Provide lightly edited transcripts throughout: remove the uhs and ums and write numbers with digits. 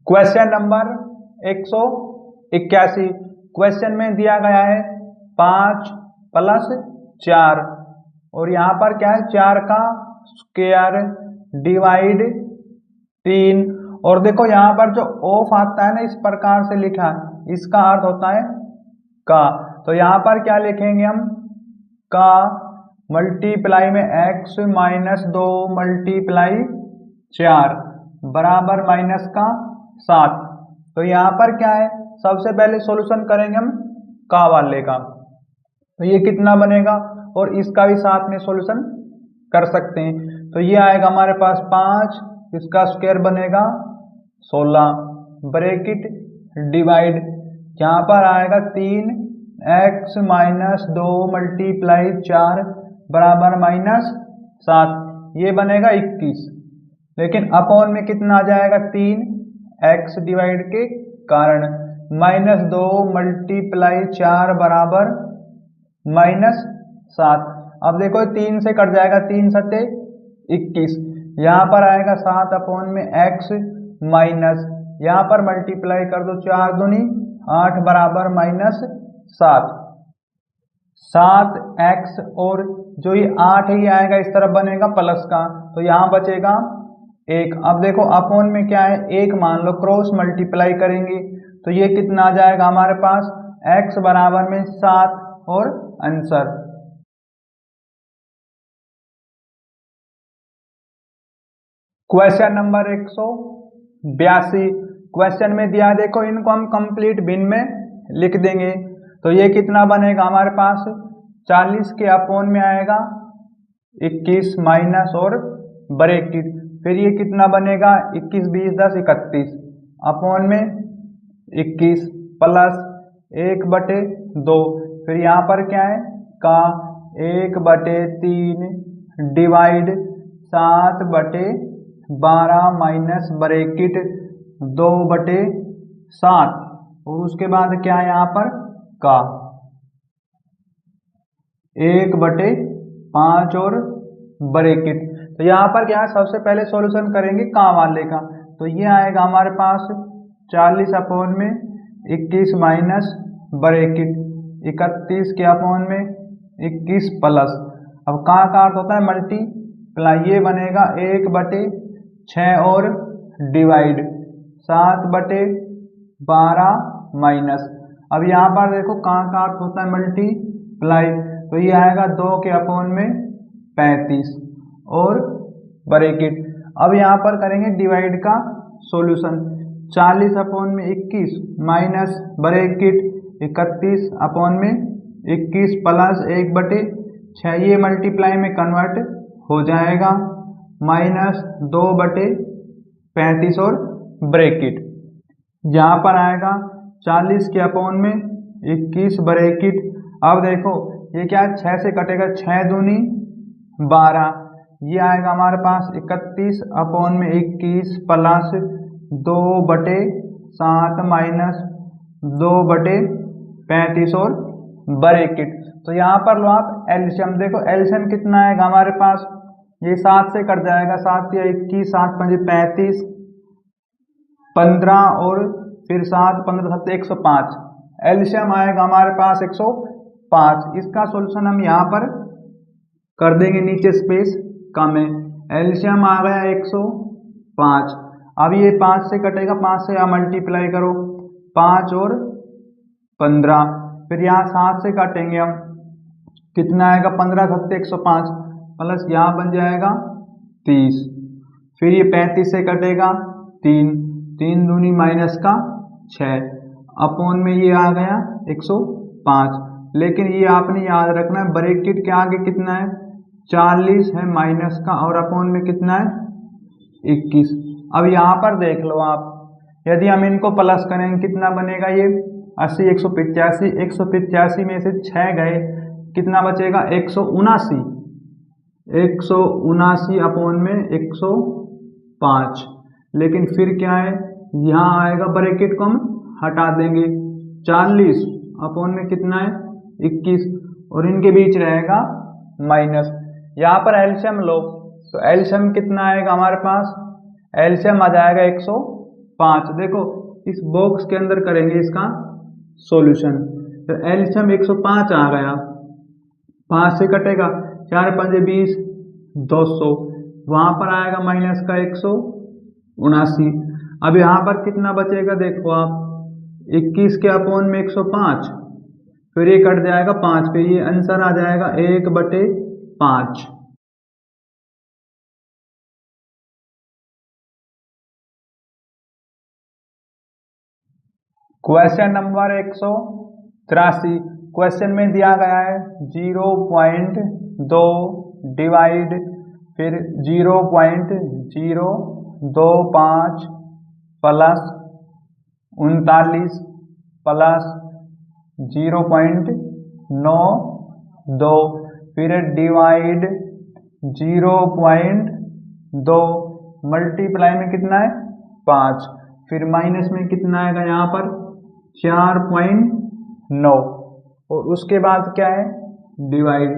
Question number 181। Question में दिया गया है 5 + 4 और यहाँ पर क्या है 4 का स्क्वायर डिवाइड 3। और देखो यहाँ पर जो ऑफ आता है ना इस प्रकार से लिखा है, इसका अर्थ होता है का। तो यहाँ पर क्या लिखेंगे हम, का मल्टीप्लाई में x - 2 मल्टीप्लाई 4 बराबर माइनस का 7। तो यहाँ पर क्या है, सबसे पहले सॉल्यूशन करेंगे हम का वाले का, तो ये कितना बनेगा और इसका भी साथ में सॉल्यूशन कर सकते हैं। तो ये आएगा हमारे पास 5, इसका स्क्वायर बनेगा 16 ब्रैकेट डिवाइड, यहाँ पर आएगा 3x - 2 मल्टीप्लाई 4 बराबर -7, ये बनेगा 21। लेकिन अपॉन में कितना आ जाएगा 3x डिवाइड के कारण -2 मल्टीप्लाई 4 बराबर -7। अब देखो 3 से कट जाएगा, 3 सत्ते 21, यहाँ पर आएगा 7 अपॉन में x माइनस, यहाँ पर मल्टीप्लाई कर दो 4 दूनी 8 बराबर -7। 7x और जो ये 8 ही आएगा इस तरफ बनेगा प्लस का, तो यहाँ बचेगा 1। अब देखो अपॉन में क्या है 1 मान लो, क्रॉस मल्टीप्लाई करेंगे तो ये कितना आ जाएगा हमारे पास x बराबर में 7 और आंसर। Question number 182। क्वेश्चन में दिया देखो, इनको हम कंप्लीट भिन्न में लिख देंगे। तो ये कितना बनेगा हमारे पास 40 के अपॉन में आएगा 21 माइनस और ब्रैकेट, फिर ये कितना बनेगा 21 20 10 31 अपॉन में 21 प्लस 1/2, फिर यहाँ पर क्या है का 1/3 डिवाइड 7/12 माइनस ब्रैकेट 2/7 और उसके बाद क्या है यहाँ पर का 1/5 और ब्रैकेट। तो यहाँ पर क्या है सबसे पहले सॉल्यूशन करेंगे का वाले का, तो ये आएगा हमारे पास 40 अपॉन में 21 माइनस ब्रैकेट 31 के अपॉन में 21 प्लस, अब का अर्थ होता है मल्टीप्लाई, ये बनेगा 1/6 और डिवाइड 7/12 माइनस। अब यहाँ पर देखो का अर्थ होता है मल्टीप्लाई, तो ये आएगा 2 के अपॉन में 35 और ब्रैकेट। अब यहाँ पर करेंगे डिवाइड का सॉल्यूशन, 40 अपॉन में 21 माइनस ब्रैकेट 31 अपॉन में 21 प्लस 1/6, ये मल्टीप्लाई में कन्वर्ट हो जाएगा -2/35 और ब्रैकेट, यहाँ पर आएगा 40 के अपॉन में 21 ब्रैकेट। अब देखो ये क्या 6 से कटेगा, 6 दूनी 12, ये आएगा हमारे पास 31 अपॉन में 21 प्लस 2/7 माइनस 2/35 और ब्रैकेट। तो यहाँ पर लो आप एलसीएम, देखो एलसीएम कितना आएगा हमारे पास, ये 7 से कट जाएगा, 7 या 21 7 5 35 15 और फिर 7 15 7 105, एलसीएम आएगा हमारे पास 105। इसका सॉल्यूशन हम यहाँ पर कर देंगे, नीचे स्पेस कम है, एलसीएम आ गया 105। अब ये 5 से कटेगा, 5 से यहाँ मल्टीप्लाई करो 5 और 15, फिर यहाँ 7 से काटेंगे हम, कितना आएगा 15 7 105 प्लस यहाँ बन जाएगा 30, फिर ये 35 से कटेगा 3 3 दूनी माइनस का 6 अपॉन में ये आ गया 105। लेकिन ये आपने याद रखना है ब्रैकेट के आगे कितना है 40 है माइनस का और अपॉन में कितना है 21। अब यहाँ पर देख लो आप, यदि हम इनको प्लस करेंगे कितना बनेगा, ये 80 185, 185 में से 6 गए कितना बचेगा 179, 179 अपॉन में 105। लेकिन फिर क्या है यहाँ आएगा ब्रैकेट को हम हटा देंगे, 40 अपॉन में कितना है 21 और इनके बीच रहेगा माइनस। यहाँ पर एलसीएम लो, तो एलसीएम कितना आएगा हमारे पास, एलसीएम आ जाएगा 5। देखो इस बॉक्स के अंदर करेंगे इसका सॉल्यूशन। तो एलसीएम 105 आ गया, 5 से कटेगा, 4 पंजे 20, 200, वहां पर आएगा माइनस का 179। अब यहाँ पर कितना बचेगा देखो आप, 21 के अपॉन में 105, फिर ये कट जाएगा 5 पे, ये आंसर आ जाएगा 1/5। Question number 183। क्वेश्चन में दिया गया है 0.2 डिवाइड फिर 0.025 प्लस 39 प्लस 0.92 फिर डिवाइड 0.2 मल्टीप्लाई में कितना है 5, फिर माइनस में कितना आएगा यहाँ पर 4.9 और उसके बाद क्या है डिवाइड।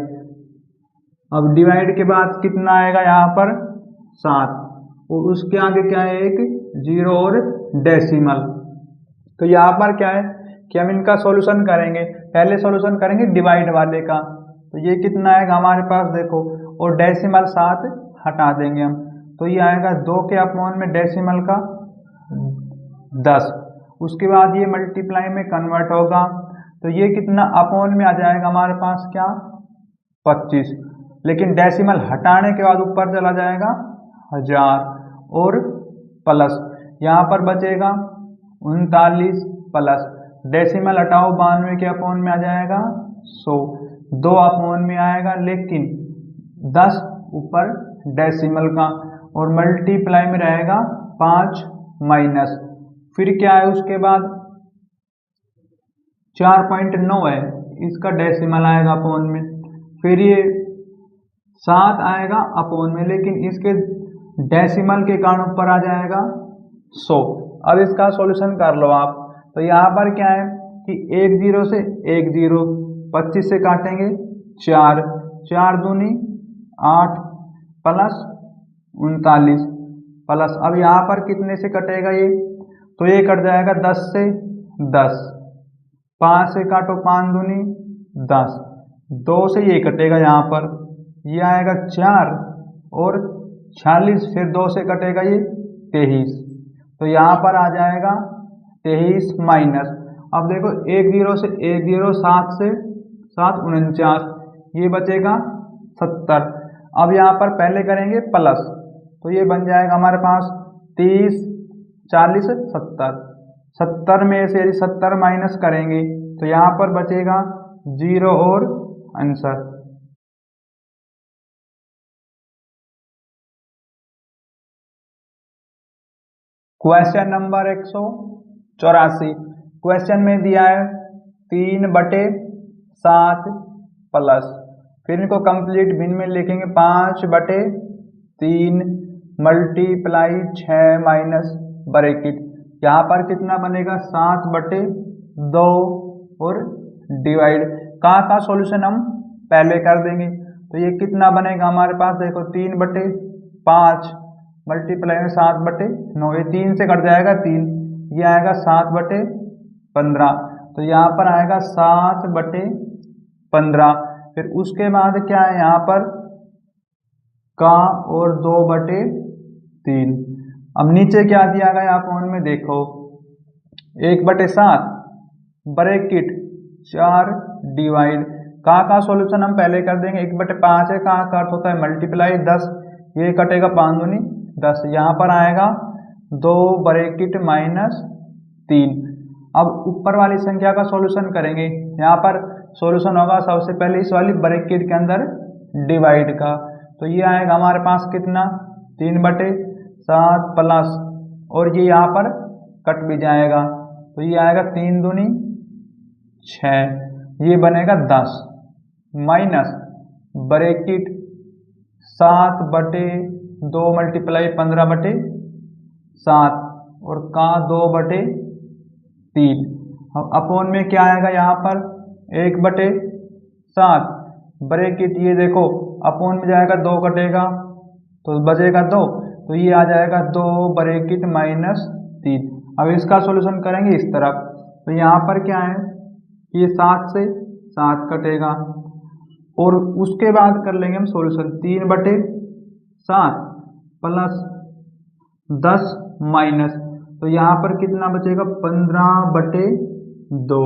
अब डिवाइड के बाद कितना आएगा यहाँ पर 7 और उसके आगे क्या है एक 0 और डेसिमल। तो यहाँ पर क्या है कि हम इनका सॉल्यूशन करेंगे, पहले सॉल्यूशन करेंगे डिवाइड वाले का। तो ये कितना आएगा हमारे पास देखो, और डेसिमल 7 हटा देंगे हम, तो ये आएगा 2 के अपॉन में डेसिमल का 10। उसके बाद ये मल्टीप्लाई में कन्वर्ट होगा, तो ये कितना अपॉन में आ जाएगा हमारे पास क्या 25, लेकिन डेसिमल हटाने के बाद ऊपर चला जाएगा 1000 और प्लस यहाँ पर बचेगा 39 प्लस डेसिमल हटाओ 92 के अपॉन में आ जाएगा 100, 2 अपॉन में आएगा लेकिन 10 ऊपर डेसिमल का और मल्टीप्लाई में रहेगा 5 माइनस, फिर क्या है उसके बाद 4.9 है, इसका डेसिमल आएगा अपॉन में, फिर ये 7 आएगा अपॉन में, लेकिन इसके डेसिमल के कारण ऊपर आ जाएगा 100। अब इसका सॉल्यूशन कर लो आप। तो यहाँ पर क्या है कि 1 0 से 1 0, 25 से काटेंगे 4, 4 दूनी 8 प्लस 39 प्लस, अब यहाँ पर कितने से कटेगा ये, तो ये कट जाएगा 10 से 10, 5 से काटो 5 दूनी 10, 2 से ये कटेगा यहाँ पर, ये आएगा 4 और 46, फिर 2 से कटेगा ये 23, तो यहाँ पर आ जाएगा 23 माइनस। अब देखो 1 0 से 1 0, 7 से 7 49, ये बचेगा 70। अब यहाँ पर पहले करेंगे प्लस, तो ये बन जाएगा हमारे पास 30 40 70, 70 में से यदि 70 माइनस करेंगे तो यहाँ पर बचेगा 0 और आंसर। Question number 184। क्वेश्चन में दिया है 3/7 प्लस, फिर इनको कंप्लीट भिन्न में लिखेंगे 5/3 मल्टीप्लाई 6 माइनस ब्रैकेट, यहाँ पर कितना बनेगा 7/2 और डिवाइड का सॉल्यूशन हम पहले कर देंगे। तो ये कितना बनेगा हमारे पास देखो 3/5 मल्टीप्लाई में 7/9, ये 3 से कट जाएगा 3, ये आएगा 7/15, तो यहाँ पर आएगा 7/15। फिर उसके बाद क्या है यहाँ पर का और 2/3। अब नीचे क्या दिया गया अपॉन में देखो 1/7 ब्रैकेट 4 डिवाइड, का सॉल्यूशन हम पहले कर देंगे। 1/5 है, का अर्थ होता है मल्टीप्लाई 10, ये कटेगा 5 दूनी 10, यहाँ पर आएगा 2 ब्रैकेट माइनस 3। अब ऊपर वाली संख्या का सॉल्यूशन करेंगे, यहाँ पर सॉल्यूशन होगा सबसे पहले इस वाली ब्रैकेट के अंदर डिवाइड का, तो ये आएगा हमारे पास कितना 3/7 प्लस, और ये यहाँ पर कट भी जाएगा, तो ये आएगा 3 दूनी 6, ये बनेगा 10 माइनस ब्रैकेट 7/2 मल्टीप्लाई 15/7 और का 2/3। अपॉन में क्या आएगा यहाँ पर 1/7 ब्रैकेट, ये देखो अपॉन में जाएगा 2 कटेगा तो बचेगा 2, तो ये आ जाएगा 2 ब्रैकेट माइनस 3। अब इसका सॉल्यूशन करेंगे इस तरफ, तो यहाँ पर क्या है, ये 7 से 7 कटेगा और उसके बाद कर लेंगे हम सॉल्यूशन 3/7 प्लस 10 माइनस, तो यहाँ पर कितना बचेगा 15/2,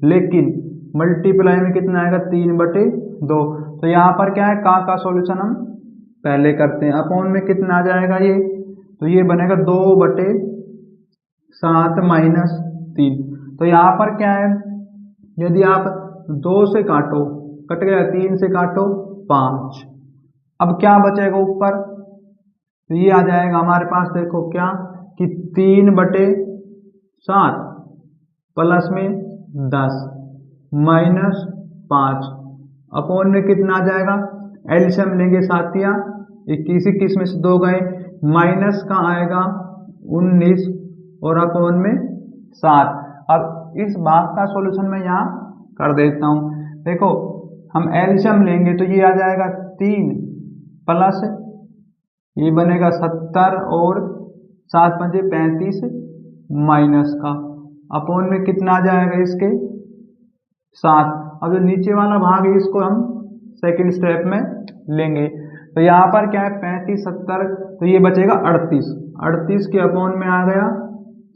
लेकिन मल्टीप्लाई में कितना आएगा 3/2। तो यहाँ पर क्या है, का सॉल्यूशन हम पहले करते हैं। अपॉन में कितना आ जाएगा ये, तो ये बनेगा 2/7 माइनस 3। तो यहाँ पर क्या है, यदि आप 2 से काटो कट गया, 3 से काटो 5, अब क्या बचेगा ऊपर, तो ये आ जाएगा हमारे पास, देखो क्या कि 3/7 प्लस में 10 माइनस 5, अपॉन में कितना आ जाएगा, एलसीएम लेंगे साथिया, 21 में से 2 गए, माइनस का आएगा 19 और अपॉन में 7। अब इस भाग का सॉल्यूशन मैं यहाँ कर देता हूँ। देखो हम एलसीएम लेंगे तो ये आ जाएगा 3 प्लस ये बनेगा 70 और 7 पंजे 35 माइनस का, अपॉन में कितना आ जाएगा इसके 7। अब जो नीचे वाला भाग है इसको हम सेकंड स्टेप में लेंगे, तो यहाँ पर क्या है 35 70, तो ये बचेगा 38 के अपॉन में आ गया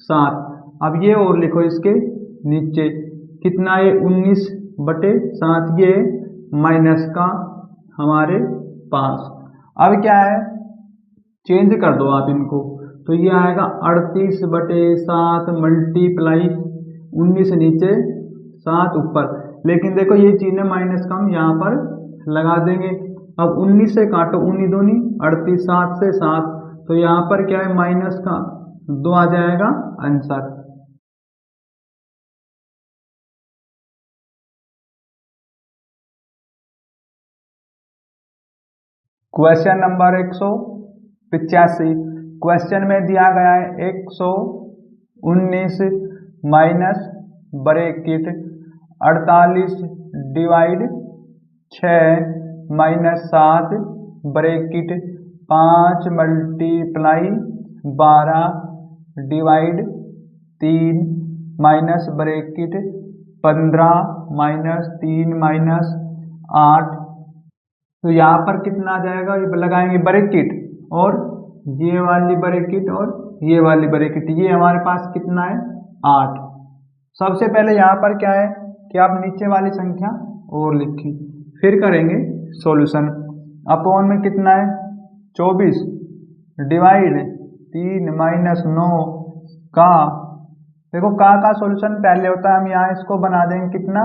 7। अब ये और लिखो इसके नीचे कितना, ये 19/7, ये माइनस का हमारे पास। अब क्या है, चेंज कर दो आप इनको, तो ये आएगा 38/7 मल्टीप्लाई 19 नीचे 7 ऊपर, लेकिन देखो ये चिन्ह माइनस का हम यहाँ पर लगा देंगे। अब 19 से काटो, 19 दूनी 38, 7 से 7, तो यहाँ पर क्या है माइनस का 2 आ जाएगा आंसर। क्वेश्चन नंबर 185, क्वेश्चन में दिया गया है 119 minus bracket 48 divide 6 minus 7 bracket 5 multiply 12 divide 3 minus bracket 15 minus 3 minus 8। तो यहाँ पर कितना आ जाएगा, ये लगाएंगे ब्रैकेट और ये वाली ब्रैकेट और ये वाली ब्रैकेट, ये हमारे पास कितना है 8। सबसे पहले यहाँ पर क्या है कि आप नीचे वाली संख्या और लिखें, फिर करेंगे सॉल्यूशन। अपॉन में कितना है 24 डिवाइड 3 माइनस 9 का, देखो का सॉल्यूशन पहले होता है, हम यहाँ इसको बना देंगे कितना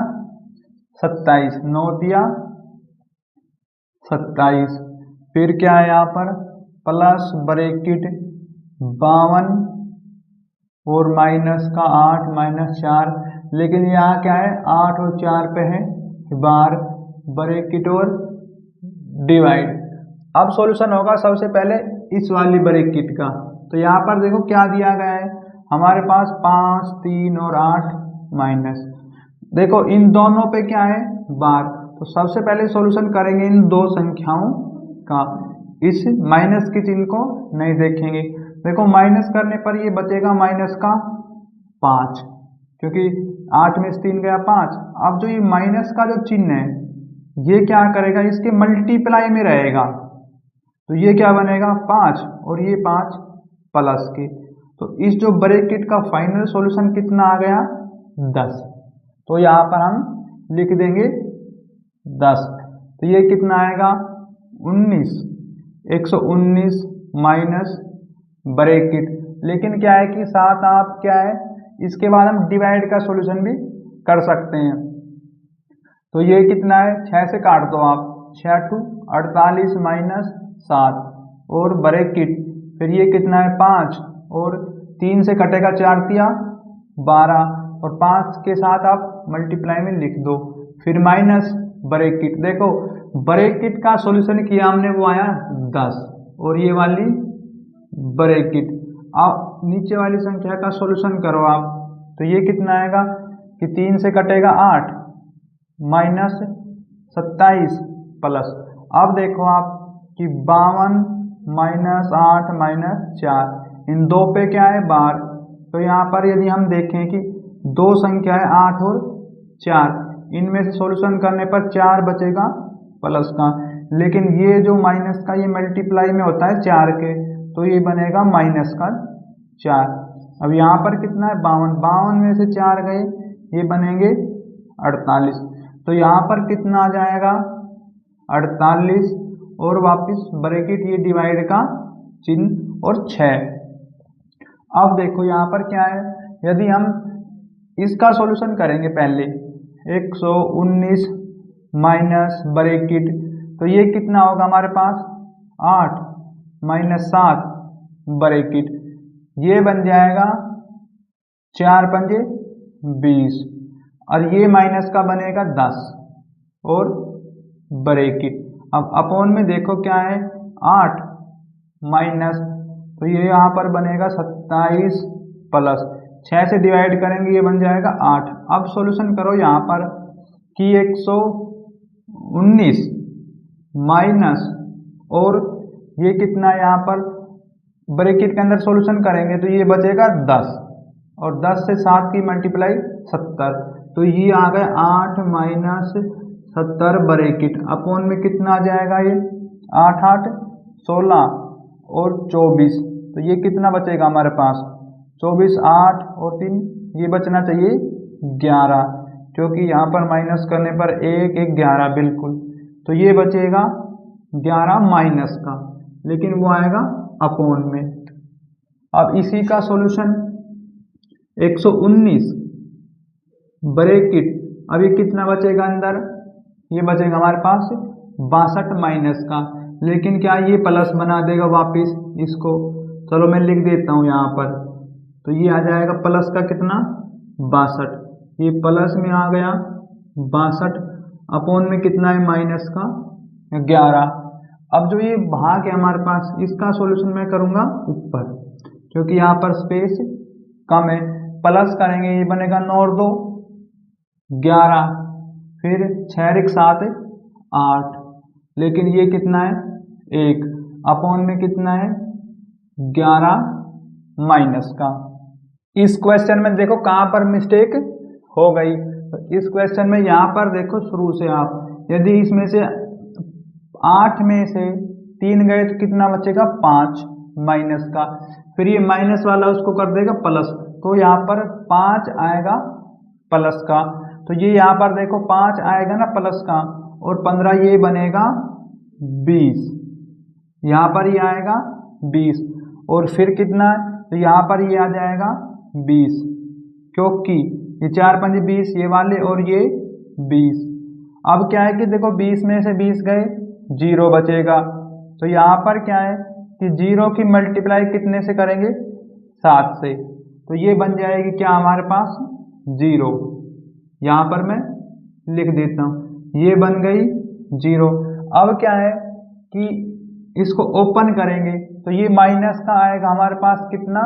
27, 9 दिया 27, फिर क्या है यहाँ पर प्लस ब्रैकेट 52 और माइनस का 8 माइनस 4, लेकिन यहाँ क्या है 8 और 4 पे है बार ब्रैकेट और डिवाइड। अब सॉल्यूशन होगा सबसे पहले इस वाली ब्रैकेट का, तो यहाँ पर देखो क्या दिया गया है हमारे पास 5 3 और 8 माइनस, देखो इन दोनों पे क्या है बार, तो सबसे पहले सॉल्यूशन करेंगे इन दो संख्याओं का, इस माइनस के चिन्ह को नहीं देखेंगे। देखो माइनस करने पर ये बचेगा माइनस का 5, क्योंकि 8 में से 3 गया 5। अब जो ये माइनस का जो चिन्ह है ये क्या करेगा, इसके मल्टीप्लाई में रहेगा, तो ये क्या बनेगा 5 और ये 5 प्लस के, तो इस जो ब्रैकेट का फाइनल सॉल्यूशन कितना आ गया 10। तो यहाँ पर हम लिख देंगे 10, तो ये कितना आएगा 19, 119 माइनस ब्रैकेट, लेकिन क्या है कि साथ आप क्या है इसके बाद हम डिवाइड का सॉल्यूशन भी कर सकते हैं। तो ये कितना है 6 से काट दो आप, 6 2 48 माइनस 7 और ब्रैकेट, फिर ये कितना है 5 और 3 से कटेगा 4 तिया 12 और 5 के साथ आप मल्टीप्लाई में लिख दो, फिर माइनस ब्रैकेट। देखो ब्रैकेट का सॉल्यूशन किया हमने वो आया 10 और ये वाली ब्रैकेट। अब नीचे वाली संख्या का सॉल्यूशन करो आप, तो ये कितना आएगा कि 3 से कटेगा 8 माइनस 27 प्लस, अब देखो आप कि 52 माइनस 8 माइनस 4, इन दो पे क्या है बार, तो यहाँ पर यदि हम देखें कि दो संख्या है 8 और 4, इनमें से सॉल्यूशन करने पर 4 बचेगा प्लस का, लेकिन ये जो माइनस का ये मल्टीप्लाई में होता है 4 के, तो ये बनेगा माइनस का 4। अब यहाँ पर कितना है 52, 52 में से 4 गए, ये बनेंगे 48। तो यहाँ पर कितना आ जाएगा 48 और वापस ब्रैकेट ये डिवाइड का चिन्ह और 6। अब देखो यहाँ पर क्या है, यदि हम इसका सॉल्यूशन करेंगे पहले 119 माइनस ब्रैकेट, तो ये कितना होगा हमारे पास 8 माइनस 7 ब्रैकेट, ये बन जाएगा 4 पंजे 20 और ये माइनस का बनेगा 10 और ब्रैकेट। अब अपोन में देखो क्या है 8 माइनस, तो ये यहाँ पर बनेगा 27 प्लस 6 से डिवाइड करेंगे ये बन जाएगा 8। अब सॉल्यूशन करो यहाँ पर कि 119 माइनस और ये कितना है यहाँ पर ब्रैकेट के अंदर सॉल्यूशन करेंगे तो ये बचेगा 10 और 10 से 7 की मल्टीप्लाई 70, तो ये आ गए 8 माइनस 70 ब्रैकेट। अपोन में कितना आ जाएगा ये 8 8 16 और 24, तो ये कितना बचेगा हमारे पास 24, 8 और 3 ये बचना चाहिए 11, क्योंकि यहाँ पर माइनस करने पर 1 1 11 बिल्कुल, तो ये बचेगा 11 माइनस का, लेकिन वो आएगा अपोन में। अब इसी का सॉल्यूशन 119 ब्रैकेट, अब ये कितना बचेगा अंदर, ये बचेगा हमारे पास 62 माइनस का, लेकिन क्या ये प्लस बना देगा वापस इसको, चलो मैं लिख देता हूँ यहाँ पर, तो ये आ जाएगा प्लस का कितना 62, ये प्लस में आ गया 62 अपोन में कितना है माइनस का 11। अब जो ये भाग है हमारे पास इसका सॉल्यूशन मैं करूँगा ऊपर, क्योंकि यहाँ पर स्पेस कम है, प्लस करेंगे ये बनेगा 9 और 2 11, फिर 6 और 7 8, लेकिन ये कितना है 1 अपोन में कितना है 11 माइनस का। इस क्वेश्चन में देखो कहाँ पर मिस्टेक हो गई, तो इस क्वेश्चन में यहाँ पर देखो शुरू से आप यदि इसमें से 8 में से 3 गए तो कितना बचेगा 5 माइनस का, फिर ये माइनस वाला उसको कर देगा प्लस, तो यहाँ पर 5 आएगा प्लस का, तो ये यहाँ पर देखो 5 आएगा ना प्लस का और 15 ये बनेगा 20, यहाँ पर ये आएगा 20 और फिर कितना है तो यहाँ पर ये आ जाएगा 20, क्योंकि ये 4 5 20 ये वाले और ये 20। अब क्या है कि देखो 20 में से 20 गए 0 बचेगा, तो यहाँ पर क्या है कि 0 की मल्टीप्लाई कितने से करेंगे 7 से, तो ये बन जाएगी क्या हमारे पास 0, यहाँ पर मैं लिख देता हूँ ये बन गई 0। अब क्या है कि इसको ओपन करेंगे तो ये माइनस का आएगा हमारे पास कितना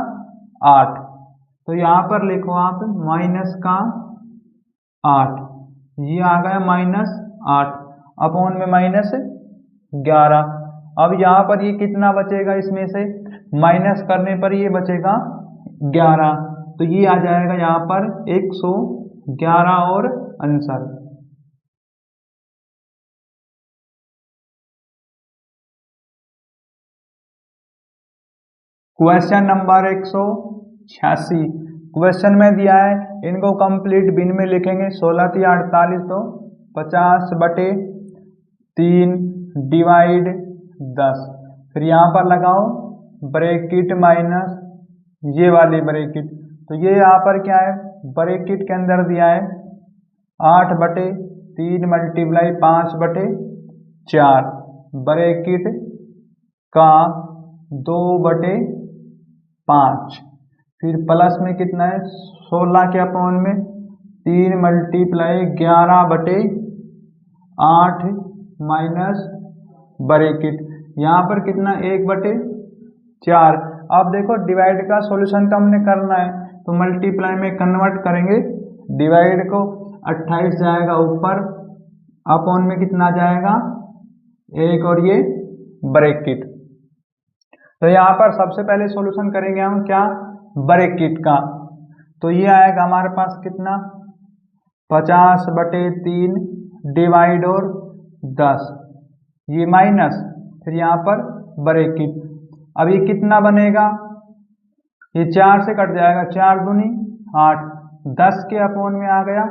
8, तो यहाँ पर लिखो आप माइनस का 8, ये आ गया -8 अपोन में -11। अब यहाँ पर ये कितना बचेगा, इसमें से माइनस करने पर ये बचेगा 11, तो ये आ जाएगा यहाँ पर 111 और आंसर। क्वेश्चन नंबर 186, क्वेश्चन में दिया है इनको कंप्लीट बिन में लिखेंगे 16 × 48 तो 50/3 डिवाइड 10, फिर यहाँ पर लगाओ ब्रैकेट माइनस ये वाली ब्रैकेट, तो ये यहाँ पर क्या है ब्रैकेट के अंदर दिया है 8/3 मल्टीप्लाई 5/4 ब्रैकेट का 2/5, फिर प्लस में कितना है 16 के अपोन में 3 मल्टीप्लाई 11/8 माइनस ब्रैकेट, यहाँ पर कितना 1/4। अब देखो डिवाइड का सॉल्यूशन तो हमने करना है तो मल्टीप्लाई में कन्वर्ट करेंगे, डिवाइड को 28 जाएगा ऊपर, अपोन में कितना जाएगा 1 और ये ब्रैकेट। तो यहाँ पर सबसे पहले सॉल्यूशन करेंगे हम क्या ब्रैकेट का, तो ये आएगा हमारे पास कितना, 50/3 डिवाइड और 10, ये माइनस, फिर यहाँ पर ब्रैकेट। अब ये कितना बनेगा, ये 4 से कट जाएगा, 4 दूनी 8, 10 के अपोन में आ गया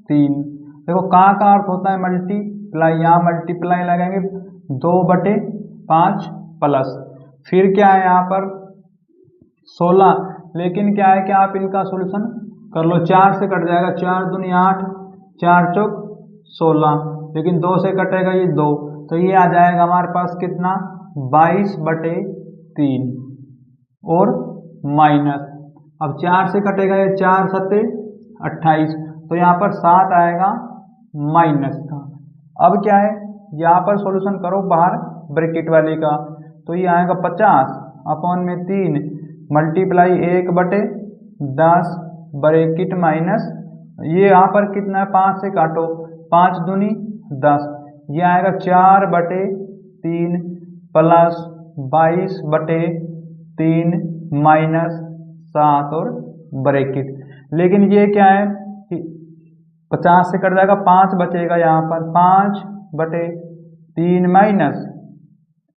3। देखो कहाँ का अर्थ होता है मल्टीप्लाई, यहाँ मल्टीप्लाई लगाएंगे 2/5 प्लस, फिर क्या है यहाँ पर 16, लेकिन क्या है कि आप इनका सॉल्यूशन कर लो, 4 से कट जाएगा, 4 दूनी 8, 4 चौक 16, लेकिन 2 से कटेगा ये 2, तो ये आ जाएगा हमारे पास कितना 22/3 और माइनस। अब 4 से कटेगा ये 4 सत्ते 28, तो यहाँ पर 7 आएगा माइनस का। अब क्या है, यहाँ पर सॉल्यूशन करो बाहर ब्रैकेट वाले का, तो ये आएगा 50/3 मल्टीप्लाई 1/10 ब्रैकेट माइनस, ये यहाँ पर कितना है 5 से काटो, 5 दूनी 10, ये आएगा 4/3 प्लस 22/3 माइनस 7 और ब्रैकेट। लेकिन ये क्या है कि 50 से कट जाएगा, 5 बचेगा यहाँ पर, 5/3 माइनस,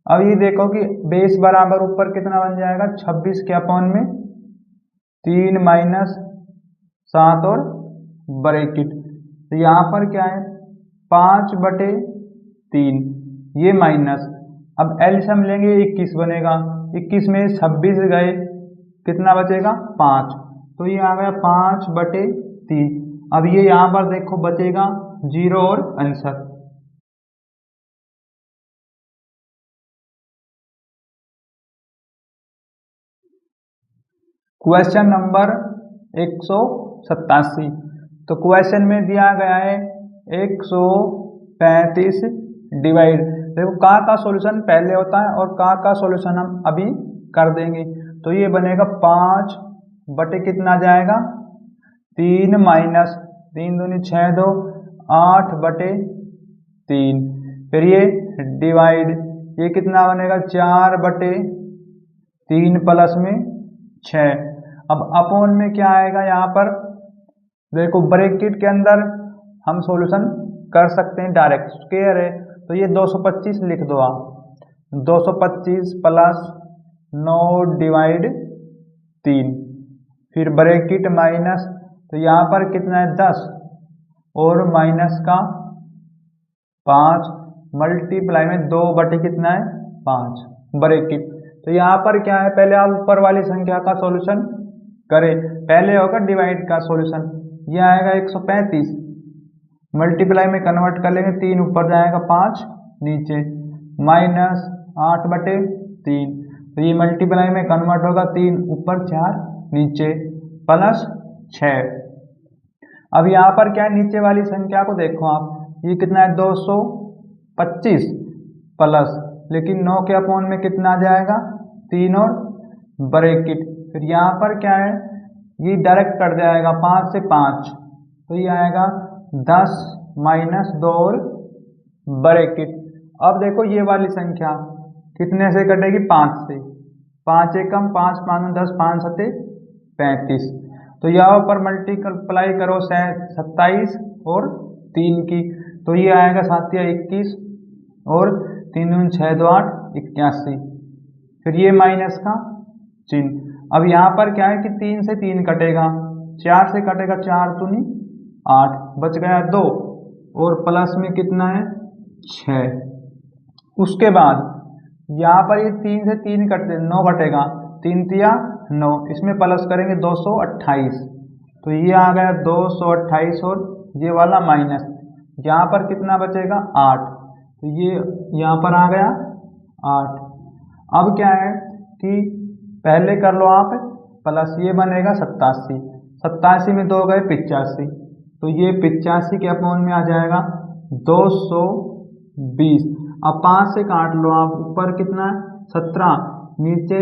अब ये देखो कि बेस बराबर ऊपर कितना बन जाएगा 26 के अपोन में 3 माइनस 7 और ब्रैकेट। तो यहाँ पर क्या है 5/3, ये माइनस, अब एलसीएम लेंगे 21 बनेगा, 21 में 26 गए, कितना बचेगा 5, तो ये आ गया 5/3। अब ये यहाँ पर देखो बचेगा 0 और आंसर। क्वेश्चन नंबर 187, तो क्वेश्चन में दिया गया है 135 डिवाइड, देखो का सॉल्यूशन पहले होता है और का सॉल्यूशन हम अभी कर देंगे, तो ये बनेगा 5 बटे कितना जाएगा 3 माइनस 3 दूनी 6 2 8/3, फिर ये डिवाइड, ये कितना बनेगा 4/3 प्लस में 6। अब अपोन में क्या आएगा यहाँ पर, देखो ब्रैकेट के अंदर हम सॉल्यूशन कर सकते हैं डायरेक्ट, स्क्वायर है तो ये 225 लिख दो आप, 225 प्लस 9/3, फिर ब्रैकेट माइनस, तो यहाँ पर कितना है 10 और माइनस का 5 मल्टीप्लाई में 2 बटे कितना है 5 ब्रैकेट। तो यहाँ पर क्या है, पहले आप ऊपर वाली संख्या का सॉल्यूशन करें, पहले होगा डिवाइड का सॉल्यूशन, ये आएगा 135, मल्टीप्लाई में कन्वर्ट कर लेंगे, 3 ऊपर जाएगा 5 नीचे, माइनस 8/3, तो ये मल्टीप्लाई में कन्वर्ट होगा, 3 ऊपर 4 नीचे, प्लस 6। अब यहाँ पर क्या है, नीचे वाली संख्या को देखो आप, ये कितना है 225 प्लस, लेकिन 9 के अपोन में कितना आ जाएगा 3 और ब्रैकेट, फिर यहाँ पर क्या है ये डायरेक्ट कट जाएगा 5 से 5, तो ये आएगा 10 माइनस 2 और ब्रैकेट। अब देखो ये वाली संख्या कितने से कटेगी 5 से, 5 एकम 5 5 10 5 सत्ते 35, तो यहाँ पर मल्टीप्लाई करो 27 और 3 की, तो ये आएगा 7 या 21 और 3 दूनी 6 2 8 81, फिर ये माइनस का चिन्ह। अब यहाँ पर क्या है कि 3 से 3 कटेगा, 4 से कटेगा, 4 दूनी 8, बच गया 2 और प्लस में कितना है 6। उसके बाद यहाँ पर ये 3 से 3 कटते 9 कटेगा, 3 तिया 9, इसमें प्लस करेंगे 228, तो ये आ गया 228 और ये वाला माइनस, यहाँ पर कितना बचेगा 8, तो ये यहाँ पर आ गया 8। अब क्या है कि पहले कर लो आप प्लस, ये बनेगा 87, 87 में 2 गए 85, तो ये 85 के अपोन में आ जाएगा 220। अब 5 से काट लो आप, ऊपर कितना है 17, नीचे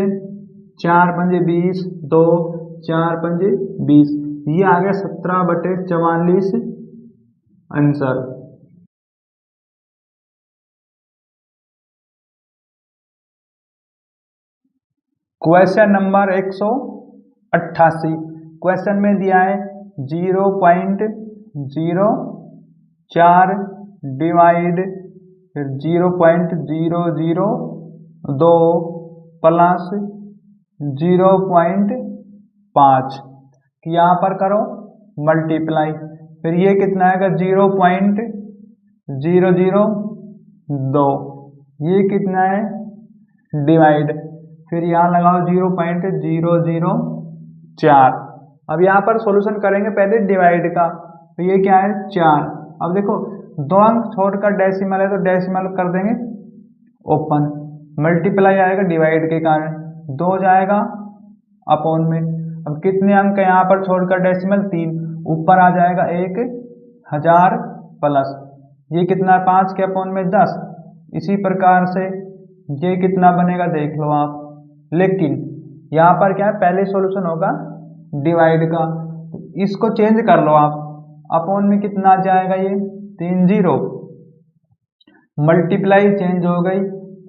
4 पंजे 20, 2 4 पंजे 20, ये आ गया 17/44 आंसर। क्वेश्चन नंबर 188, क्वेश्चन में दिया है 0.04 डिवाइड फिर 0.002 प्लस 0.5 कि यहाँ पर करो मल्टीप्लाई, फिर ये कितना आएगा 0.002, ये कितना है डिवाइड, फिर यहाँ लगाओ 0.004। अब यहाँ पर सॉल्यूशन करेंगे पहले डिवाइड का, तो ये क्या है 4। अब देखो 2 अंक छोड़कर डेसिमल है तो डेसिमल कर देंगे ओपन, मल्टीप्लाई आएगा डिवाइड के कारण, 2 जाएगा अपॉन में। अब कितने अंक है यहाँ पर छोड़कर डेसिमल 3, ऊपर आ जाएगा 1000 प्लस ये कितना है 5 के अपॉन में 10। इसी प्रकार से ये कितना बनेगा देख लो आप, लेकिन यहाँ पर क्या है पहले सॉल्यूशन होगा डिवाइड का, तो इसको चेंज कर लो आप, अपॉन में कितना आ जाएगा ये 30, मल्टीप्लाई चेंज हो गई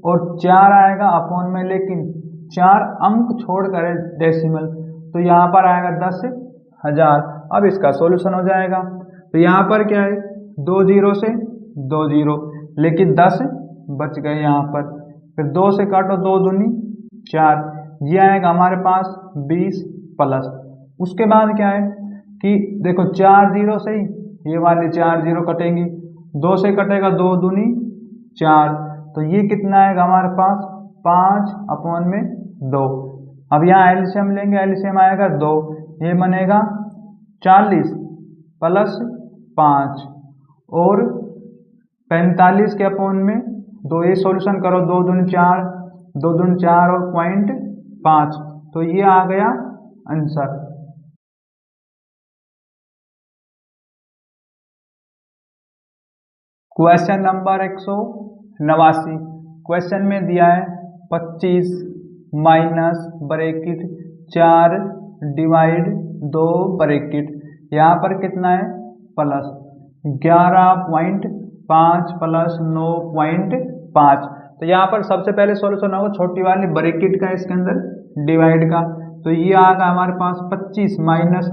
और 4 आएगा अपॉन में, लेकिन 4 अंक छोड़ कर डेसिमल, तो यहाँ पर आएगा 10,000। अब इसका सॉल्यूशन हो जाएगा, तो यहाँ पर क्या है 2 0 से 2 0, लेकिन 10 बच गए यहाँ पर, फिर 2 से काटो 2 दूनी 4, ये आएगा हमारे पास 20 प्लस। उसके बाद क्या है कि देखो 4 0 से ही ये वाले 4 0 कटेंगी, 2 से कटेगा 2 दूनी 4, तो ये कितना आएगा हमारे पास 5 अपॉन में 2। अब यहाँ एलसीएम लेंगे, एलसीएम आएगा 2, ये बनेगा 40 प्लस 5 और 45 के अपॉन में 2, ये सॉल्यूशन करो 2 दूनी 4, 2 दूनी 4 और 0.5, तो ये आ गया आंसर। क्वेश्चन नंबर 189, क्वेश्चन में दिया है 25 माइनस ब्रैकेट 4 डिवाइड 2 ब्रैकेट, यहाँ पर कितना है प्लस 11.5 प्लस 9.5, तो यहाँ पर सबसे पहले सॉल्यूशन होगा छोटी वाली ब्रैकेट का, इसके अंदर डिवाइड का, तो ये आ गया हमारे पास 25 माइनस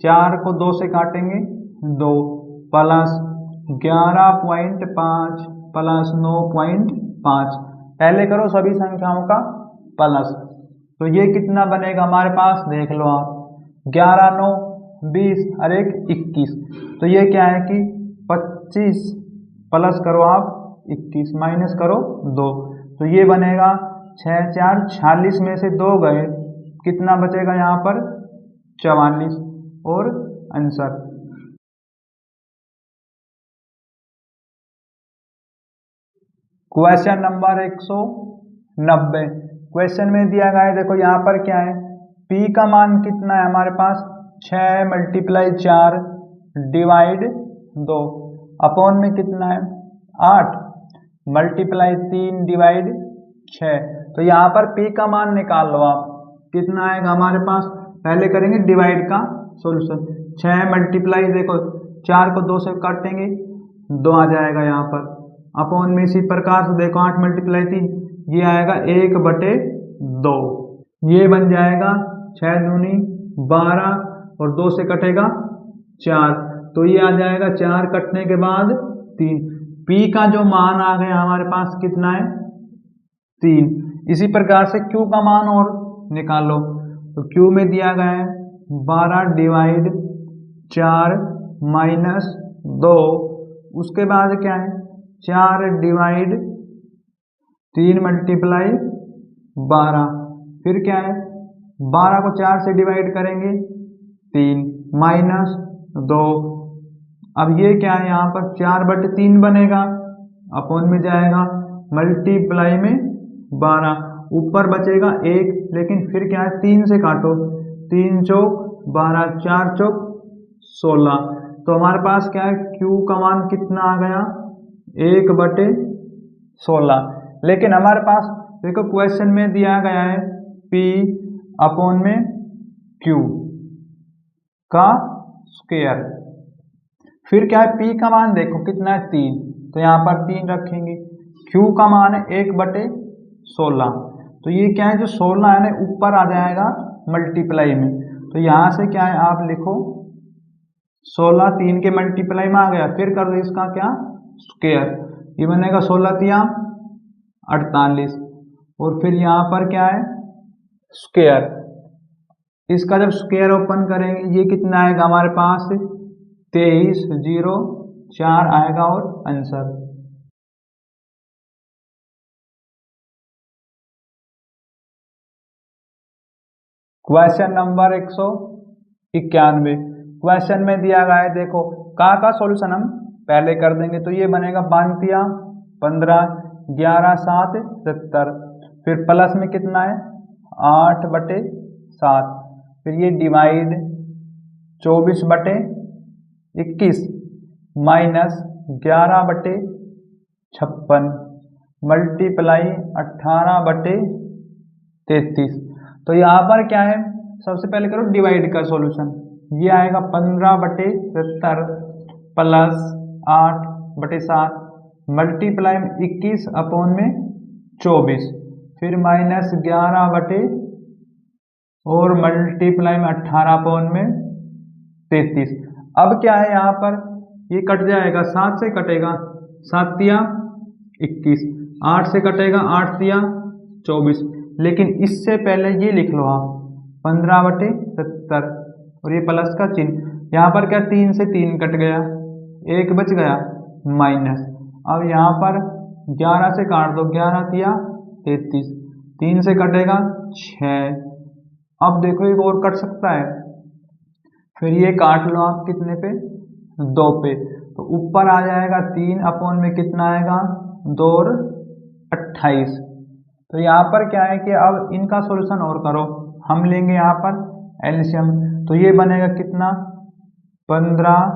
4 को 2 से काटेंगे 2 प्लस 11.5 प्लस 9.5, पहले करो सभी संख्याओं का प्लस, तो ये कितना बनेगा हमारे पास देख लो आप, 11 9 20 और 1 21, तो ये क्या है कि 25 प्लस करो आप 21 माइनस करो 2, तो ये बनेगा 6 4 46 में से 2 गए, कितना बचेगा यहाँ पर 44 और आंसर। क्वेश्चन नंबर 190, क्वेश्चन में दिया गया है, देखो यहाँ पर क्या है p का मान कितना है हमारे पास 6 मल्टीप्लाई 4 डिवाइड 2 अपॉन में कितना है 8 मल्टीप्लाई 3 डिवाइड 6, तो यहाँ पर p का मान निकाल लो आप, कितना आएगा हमारे पास, पहले करेंगे डिवाइड का सॉल्यूशन, 6 मल्टीप्लाई देखो 4 को 2 से काटेंगे 2 आ जाएगा यहाँ पर, अपॉन में इसी प्रकार से देखो 8 मल्टीप्लाई 3 ये आएगा 1/2, ये बन जाएगा 6 दूनी 12 और 2 से कटेगा 4, तो ये आ जाएगा 4 कटने के बाद 3, p का जो मान आ गया हमारे पास कितना है 3। इसी प्रकार से q का मान और निकालो, तो q में दिया गया है 12 डिवाइड 4 माइनस 2, उसके बाद क्या है 4 डिवाइड 3 मल्टीप्लाई 12, फिर क्या है 12 को 4 से डिवाइड करेंगे 3 माइनस 2, अब ये क्या है यहाँ पर 4/3 बनेगा, अपॉन में जाएगा मल्टीप्लाई में 12, ऊपर बचेगा 1, लेकिन फिर क्या है 3 से काटो, 3 चौक 12 4 चौक 16, तो हमारे पास क्या है q का मान कितना आ गया 1/16, लेकिन हमारे पास देखो क्वेश्चन में दिया गया है p अपॉन में q का स्क्वायर, फिर क्या है p का मान देखो कितना है 3, तो यहाँ पर 3 रखेंगे, q का मान है 1/16, तो ये क्या है जो 16 है ना ऊपर आ जाएगा मल्टीप्लाई में, तो यहाँ से क्या है आप लिखो 16 3 के मल्टीप्लाई में आ गया, फिर कर दो इसका क्या स्क्वायर, ये बनेगा 16 तिया 48 और फिर यहाँ पर क्या है स्क्वायर, इसका जब स्क्वायर ओपन करेंगे ये कितना आएगा हमारे पास 2304 आएगा और आंसर। क्वेश्चन नंबर 191, क्वेश्चन में दिया गया है देखो का सॉल्यूशन हम पहले कर देंगे, तो ये बनेगा 12 15 11 7 70, फिर प्लस में कितना है 8/7, फिर ये डिवाइड 24/21 माइनस 11/56 मल्टीप्लाई 18/33। तो यहाँ पर क्या है सबसे पहले करो डिवाइड का सॉल्यूशन, ये आएगा 15/70 प्लस 8/7 मल्टीप्लाई 21/24, फिर माइनस 11 और मल्टीप्लाई में 18/33। अब क्या है यहाँ पर ये कट जाएगा, 7 से कटेगा 7 तिया 21, 8 से कटेगा 8 तिया 24, लेकिन इससे पहले ये लिख लो आप 15/70 और ये प्लस का चिन्ह, यहाँ पर क्या 3 से 3 कट गया, 1 बच गया माइनस, अब यहाँ पर 11 से काट दो, 11 तिया 33, 3 से कटेगा 6, अब देखो एक और कट सकता है, फिर ये काट लो आप कितने पे 2 पे, तो ऊपर आ जाएगा 3 में कितना आएगा 2 और 28। तो यहाँ पर क्या है कि अब इनका सॉल्यूशन और करो, हम लेंगे यहाँ पर एलसीएम, तो ये बनेगा कितना 15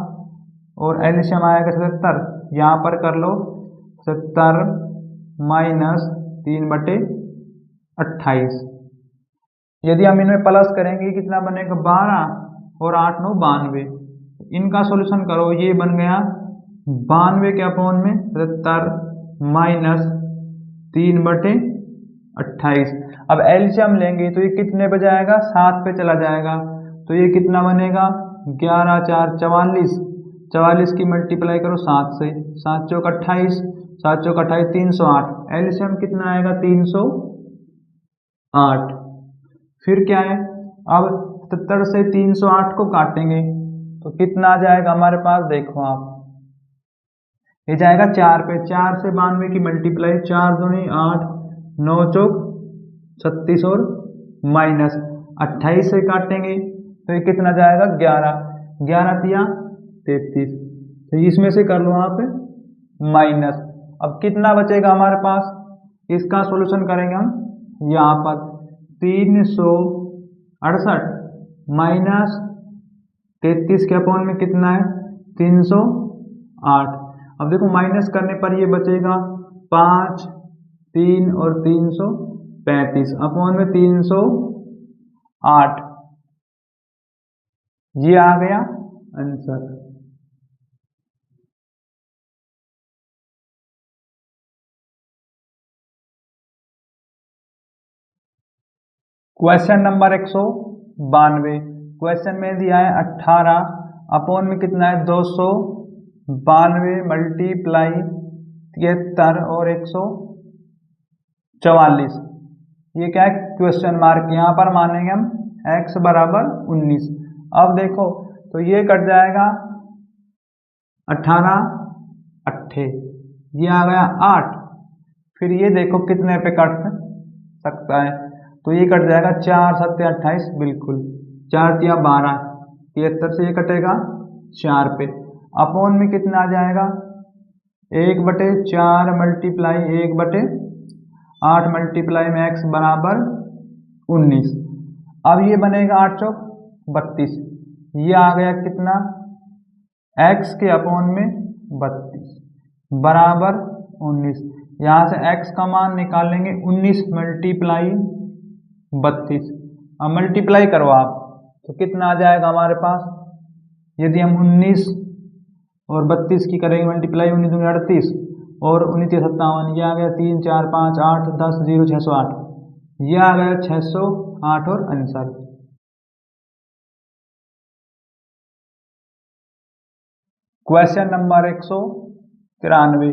और एलसीएम आएगा 77, यहाँ पर कर लो 70 माइनस 3/28, यदि हम इनमें प्लस करेंगे कितना बनेगा 12 और 8 9 92, इनका सॉल्यूशन करो, ये बन गया 92 के अपोन में 70 माइनस 3/28। अब एलसीएम लेंगे तो ये कितने पे जाएगा 7 पे चला जाएगा, तो ये कितना बनेगा 11 4 44, 44 की मल्टीप्लाई करो 7 से, 7 चौक 28, 7 चौक 28 308, एलसीएम कितना आएगा 308। फिर क्या है अब 77 से 308 को काटेंगे तो कितना आ जाएगा हमारे पास, देखो आप ये जाएगा 4 पे, 4 से 92 की मल्टीप्लाई, 4 दूनी 8, 9 चौक 36 और माइनस 28 से काटेंगे तो ये कितना जाएगा 11, 11 तिया 33, तो इसमें से कर लो आप माइनस, अब कितना बचेगा हमारे पास, इसका सॉल्यूशन करेंगे हम यहाँ पर 368 माइनस 33 के अपोन में कितना है 308, अब देखो माइनस करने पर ये बचेगा 5 3 और 335 अपोन में 308, ये आ गया आंसर। क्वेश्चन नंबर 192, क्वेश्चन में दिया है 18 अपोन में कितना है 292 मल्टीप्लाई 73 और 144, ये क्या है क्वेश्चन मार्क, यहाँ पर मानेंगे हम x बराबर 19। अब देखो तो ये कट जाएगा 18 8, ये आ गया 8, फिर ये देखो कितने पे कट सकता है, तो ये कट जाएगा 4 7 28, बिल्कुल 4 तिया 12, 73 से ये कटेगा 4 पे, अपोन में कितना आ जाएगा 1/4 मल्टीप्लाई 1/8 मल्टीप्लाई में x बराबर 19, अब ये बनेगा 8 चौक 32, ये आ गया कितना x के अपोन में 32 बराबर 19, यहाँ से x का मान निकालेंगे 19 मल्टीप्लाई 32, अब मल्टीप्लाई करो आप तो कितना आ जाएगा हमारे पास, यदि हम 19 और 32 की करेंगे मल्टीप्लाई, 19 दूनी 38 और 19 57, ये आ गया 3 4 5 8 10 0 608, ये आ गया 608 और आंसर। Question number 193।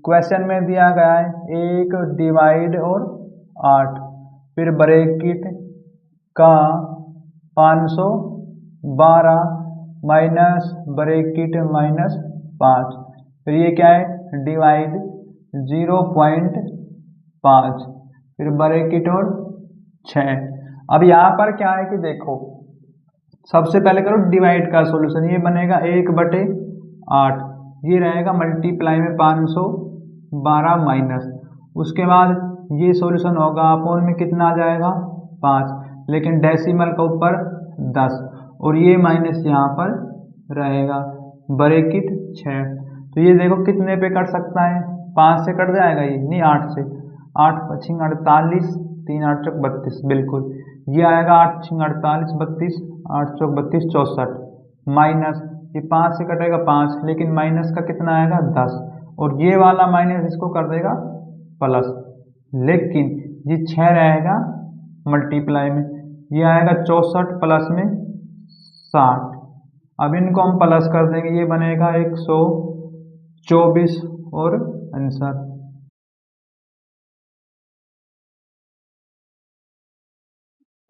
क्वेश्चन में दिया गया है 1 डिवाइड और 8, फिर ब्रैकेट का 512 माइनस ब्रैकेट -5, फिर ये क्या है डिवाइड 0.5, फिर ब्रैकेट और 6। अब यहाँ पर क्या है कि देखो सबसे पहले करो डिवाइड का सॉल्यूशन, ये बनेगा 1/8, ये रहेगा मल्टीप्लाई में 512 माइनस, उसके बाद ये सॉल्यूशन होगा अपोन में कितना आ जाएगा 5, लेकिन डेसिमल का ऊपर 10 और ये माइनस यहाँ पर रहेगा ब्रैकेट 6। तो ये देखो कितने पे कट सकता है, 5 से कट जाएगा ये नहीं 8 से, 8 5 48, 3 8 चौक 32, बिल्कुल ये आएगा 8 6 48 32, 8 चौक 32 64 माइनस ये 5 से कटेगा 5, लेकिन माइनस का कितना आएगा 10 और ये वाला माइनस इसको कर देगा प्लस, लेकिन ये 6 रहेगा मल्टीप्लाई में, ये आएगा 64 प्लस में 60। अब इनको हम प्लस कर देंगे, ये बनेगा 124 और आंसर।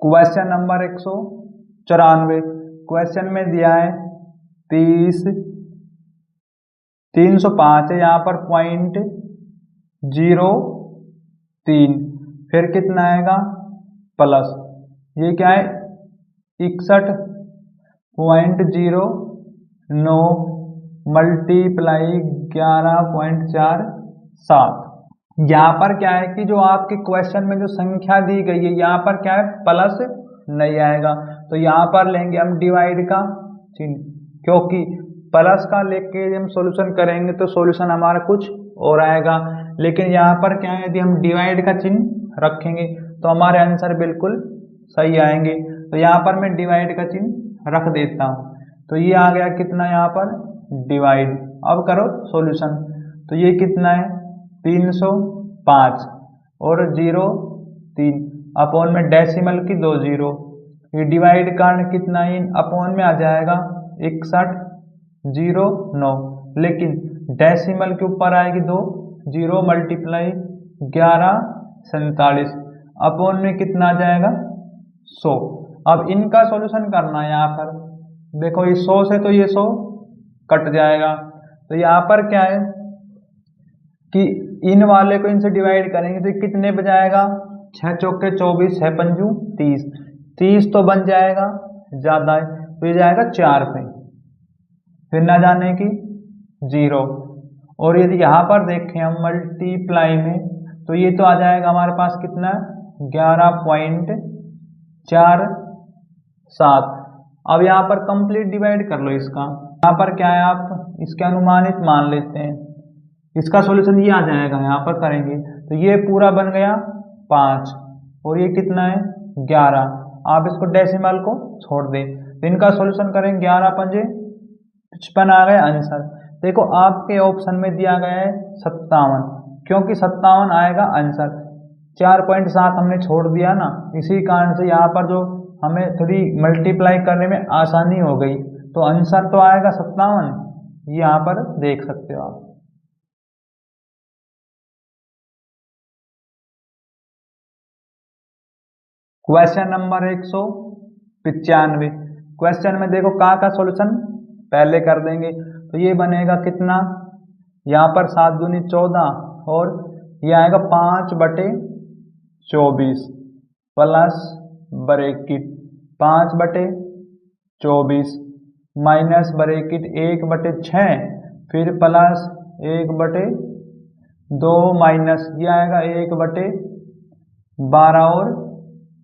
Question number 194। क्वेश्चन में दिया है 305 है, यहाँ पर 0.03, फिर कितना आएगा प्लस, ये क्या है 61.09 मल्टीप्लाई 11.47। यहाँ पर क्या है कि जो आपके क्वेश्चन में जो संख्या दी गई है यहाँ पर क्या है प्लस नहीं आएगा, तो यहाँ पर लेंगे हम डिवाइड का चिन्ह, क्योंकि प्लस का लेके हम सॉल्यूशन करेंगे तो सॉल्यूशन हमारा कुछ और आएगा, लेकिन यहाँ पर क्या है यदि हम डिवाइड का चिन्ह रखेंगे तो हमारे आंसर बिल्कुल सही आएंगे। तो यहाँ पर मैं डिवाइड का चिन्ह रख देता हूँ, तो ये आ गया कितना यहाँ पर डिवाइड। अब करो सॉल्यूशन, तो ये कितना है 305 और 0.3 अपोन में डेसिमल की 2 जीरो, ये डिवाइड कारण कितना है अपोन में आ जाएगा 61.09, लेकिन डेसिमल के ऊपर आएगी 2 जीरो मल्टीप्लाई 1147 अपोन में कितना आ जाएगा 100। अब इनका सॉल्यूशन करना है, यहाँ पर देखो ये 100 से तो ये 100 कट जाएगा, तो यहाँ पर क्या है कि इन वाले को इनसे डिवाइड करेंगे तो कितने बजाएगा 6 चौके 24, 6 पंजू 30, 30 तो बन जाएगा ज़्यादा है तो ये जाएगा 4 पे, फिर ना जाने की 0, और यदि यहाँ पर देखें हम मल्टीप्लाई में तो ये तो आ जाएगा हमारे पास कितना 11.47। अब यहाँ पर कंप्लीट डिवाइड कर लो इसका, यहाँ पर क्या है आप इसके अनुमानित मान लेते हैं, इसका सॉल्यूशन ये आ जाएगा, यहाँ पर करेंगे तो ये पूरा बन गया 5 और ये कितना है 11, आप इसको डेसिमल को छोड़ दें तो इनका सॉल्यूशन करेंगे 11 पंजे 55 आ गया आंसर। देखो आपके ऑप्शन में दिया गया है 57, क्योंकि 57 आएगा आंसर, 4.7 हमने छोड़ दिया ना, इसी कारण से यहाँ पर जो हमें थोड़ी मल्टीप्लाई करने में आसानी हो गई, तो आंसर तो आएगा 57, ये यहाँ पर देख सकते हो आप। Question number 195। क्वेश्चन में देखो का सॉल्यूशन पहले कर देंगे, तो ये बनेगा कितना, यहाँ पर 7 दूनी 14 और ये आएगा 5/24 प्लस ब्रैकेट 5/24 माइनस ब्रैकेट 1/6 फिर प्लस 1/2 माइनस ये आएगा 1/12 और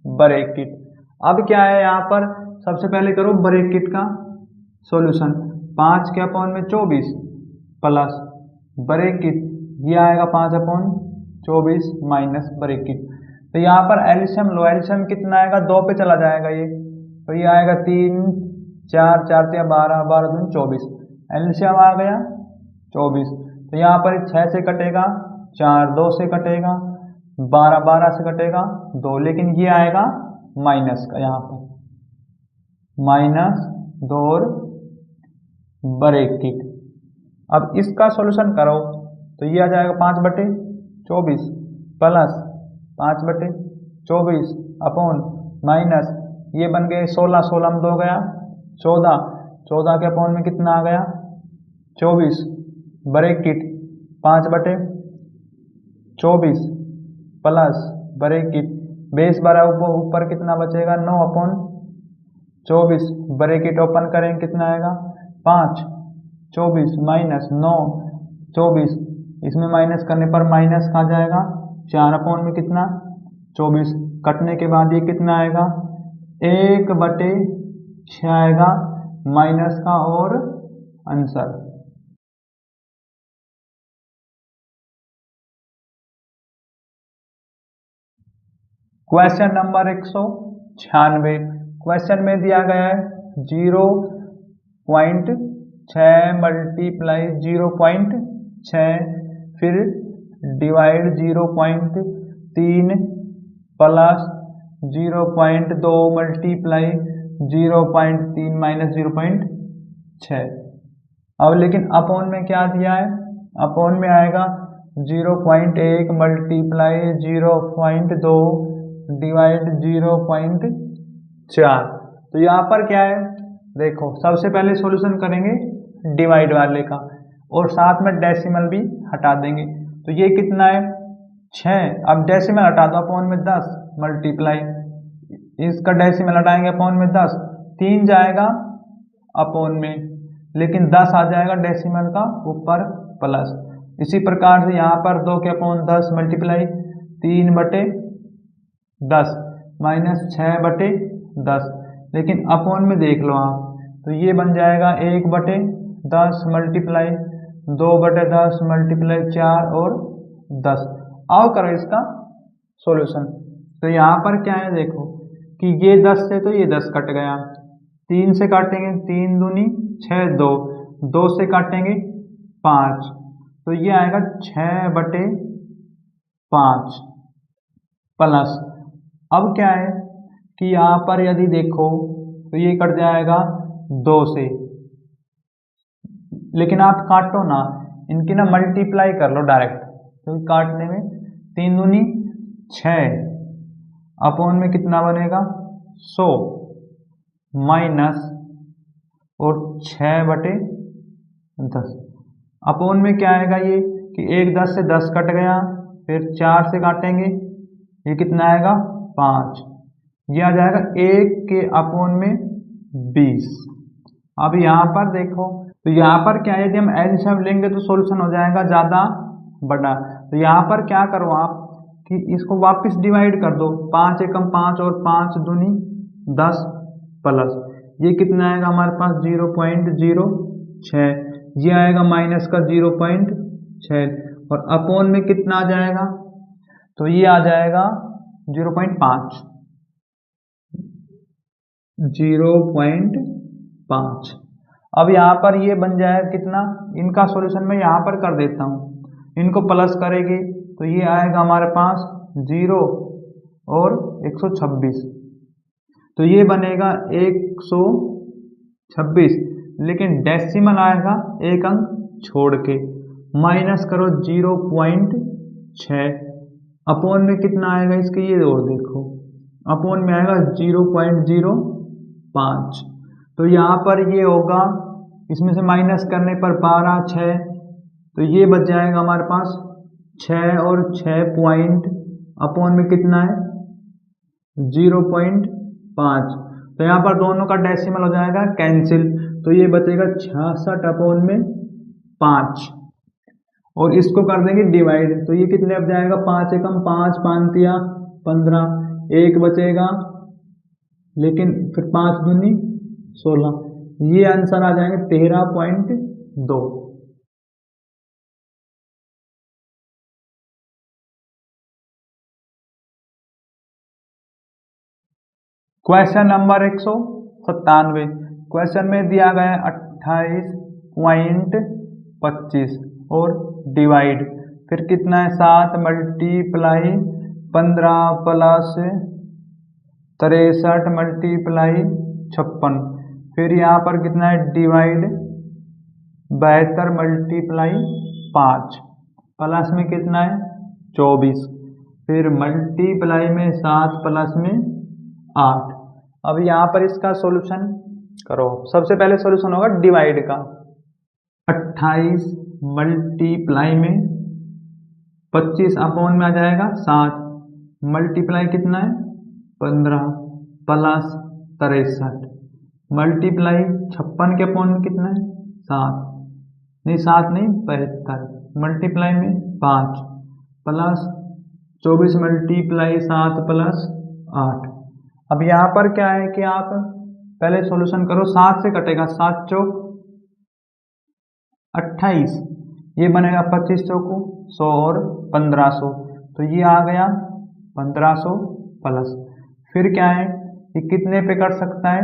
ब्रैकेट। अब क्या है यहाँ पर सबसे पहले करो ब्रैकेट का सॉल्यूशन, 5 के अपोन में 24 प्लस ब्रैकेट ये आएगा 5/24 माइनस ब्रैकेट, तो यहाँ पर एलसीएम लो, एलसीएम कितना आएगा 2 पे चला जाएगा ये, तो ये आएगा 3 4 4 12 12 दूनी 24, एलसीएम आ गया 24, तो यहाँ पर 6 से कटेगा 4, 2 से कटेगा 12, 12 से कटेगा 2, लेकिन ये आएगा माइनस का, यहाँ पर -2 और ब्रैकेट अब इसका सॉल्यूशन करो तो ये आ जाएगा 5/24 प्लस 5/24 अपॉन माइनस ये बन गए 16, 16 में 2 गया 14, 14 के अपॉन में कितना आ गया 24 ब्रैकेट 5/24 प्लस ब्रैकेट बेस बराबर ऊपर कितना बचेगा 9/24 ब्रैकेट ओपन करेंगे कितना आएगा 5, 24 माइनस 9, 24 इसमें माइनस करने पर माइनस कहाँ जाएगा 4 में कितना 24 कटने के बाद ये कितना आएगा 1/6 आएगा माइनस का और आंसर। क्वेश्चन नंबर 196 क्वेश्चन में दिया गया है 0.6 मल्टीप्लाई 0.6 फिर डिवाइड 0.3 प्लस 0.2 मल्टीप्लाई 0.3 माइनस 0.6। अब लेकिन अपॉन में क्या दिया है अपॉन में आएगा 0.1 मल्टीप्लाई 0.2 डिवाइड 0.4। तो यहाँ पर क्या है देखो सबसे पहले सॉल्यूशन करेंगे डिवाइड वाले का और साथ में डेसिमल भी हटा देंगे। तो ये कितना है 6, अब डेसिमल हटा दो अपॉन में 10 मल्टीप्लाई इसका डेसिमल हटाएंगे अपॉन में 10 3 जाएगा अपॉन में लेकिन 10 आ जाएगा डेसिमल का ऊपर प्लस। इसी प्रकार से यहाँ पर 2 के अपॉन 10 मल्टीप्लाई 3/10 माइनस 6/10 लेकिन अपॉन में देख लो आप तो ये बन जाएगा 1/10 मल्टीप्लाई 2/10 मल्टीप्लाई 4 और 10। आओ करो इसका सॉल्यूशन। तो यहाँ पर क्या है देखो कि ये 10 से तो ये 10 कट गया 3 से काटेंगे 3 दूनी 6 2 से काटेंगे 5 तो ये आएगा 6/5 प्लस अब क्या है कि यहाँ पर यदि देखो तो ये कट जाएगा 2 से लेकिन आप काटो ना इनकी ना मल्टीप्लाई कर लो डायरेक्ट क्योंकि काटने में 3 दूनी 6 अपॉन में कितना बनेगा 100 माइनस और 6/10 अपॉन में क्या आएगा ये कि 1 10 से 10 कट गया फिर 4 से काटेंगे ये कितना आएगा 5 ये आ जाएगा 1 के अपॉन में 20। अब यहाँ पर देखो तो यहाँ पर क्या है यदि हम एलसीएम लेंगे तो सॉल्यूशन हो जाएगा ज़्यादा बड़ा। तो यहाँ पर क्या करो आप कि इसको वापस डिवाइड कर दो 5 एकम 5 और 5 दूनी 10 प्लस ये कितना आएगा हमारे पास 0.06 ये आएगा माइनस का 0.6 और अपॉन में कितना आ जाएगा तो ये आ जाएगा 0.5 0.5। अब यहाँ पर ये बन जाएगा कितना इनका सॉल्यूशन मैं यहाँ पर कर देता हूँ इनको प्लस करेंगे तो ये आएगा हमारे पास 0 और 126 तो ये बनेगा 126 लेकिन डेसिमल आएगा एक अंक छोड़ के माइनस करो 0.6 अपॉन में कितना आएगा इसके ये और देखो अपॉन में आएगा 0.05 तो यहाँ पर ये होगा इसमें से माइनस करने पर 12 6 तो ये बच जाएगा हमारे पास 6 और 6 पॉइंट अपॉन में कितना है 0.5 तो यहाँ पर दोनों का डेसिमल हो जाएगा कैंसिल तो ये बचेगा 66 अपॉन में 5 और इसको कर देंगे डिवाइड तो ये कितने अब जाएगा 5 एकम 5 5 तिया 15 1 बचेगा लेकिन फिर 5 दूनी 16 ये आंसर आ जाएंगे 13.2। क्वेश्चन नंबर 197 क्वेश्चन में दिया गया है 28.25 और डिवाइड फिर कितना है 7 मल्टीप्लाई 15 प्लस 63 मल्टीप्लाई 56 फिर यहाँ पर कितना है डिवाइड 72 मल्टीप्लाई 5 प्लस में कितना है 24, फिर मल्टीप्लाई में 7 प्लस में 8। अब यहाँ पर इसका सॉल्यूशन करो। सबसे पहले सॉल्यूशन होगा डिवाइड का। 28 मल्टीप्लाई में 25 अपॉन में आ जाएगा 7, मल्टीप्लाई कितना है 15 प्लस 63 मल्टीप्लाई 56 के अपॉन में कितना है 7 नहीं 7 नहीं 72 मल्टीप्लाई में 5 प्लस 24 मल्टीप्लाई 7 प्लस 8। अब यहाँ पर क्या है कि आप पहले सॉल्यूशन करो। 7 से कटेगा 7 चौक 28, ये बनेगा 25 चौको 100 और 1500, तो ये आ गया 1500 प्लस। फिर क्या है कि कितने पे कट सकता है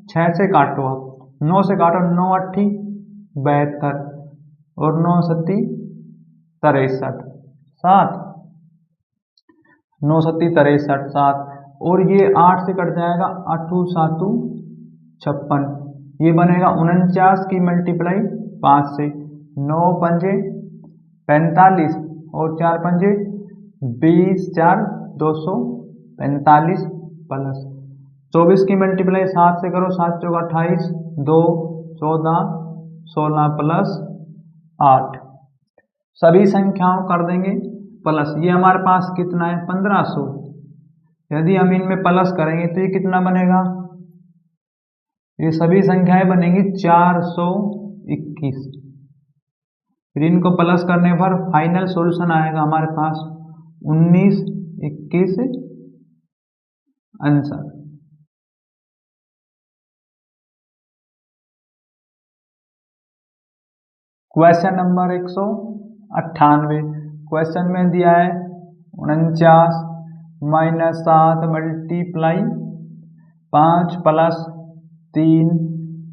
6 से काटो, आप 9 से काटो, 9 8 72 और 9 7 63 7 9 7 63 7 और ये 8 से कट जाएगा 8 7 56, ये बनेगा 49 की मल्टीप्लाई 5 से 9 पंजे 45 और 4 पंजे 20 4 245 प्लस 24 की मल्टीप्लाई 7 से करो, 7 चौक 28 2 14 16 प्लस 8। सभी संख्याओं कर देंगे प्लस। ये हमारे पास कितना है 1500, यदि हम इनमें प्लस करेंगे तो ये कितना बनेगा, ये सभी संख्याएं बनेंगी 421। फिर इनको प्लस करने पर फाइनल सॉल्यूशन आएगा हमारे पास 1921 आंसर। क्वेश्चन नंबर 198, क्वेश्चन में दिया है 49 माइनस 7 मल्टीप्लाई 5 प्लस 3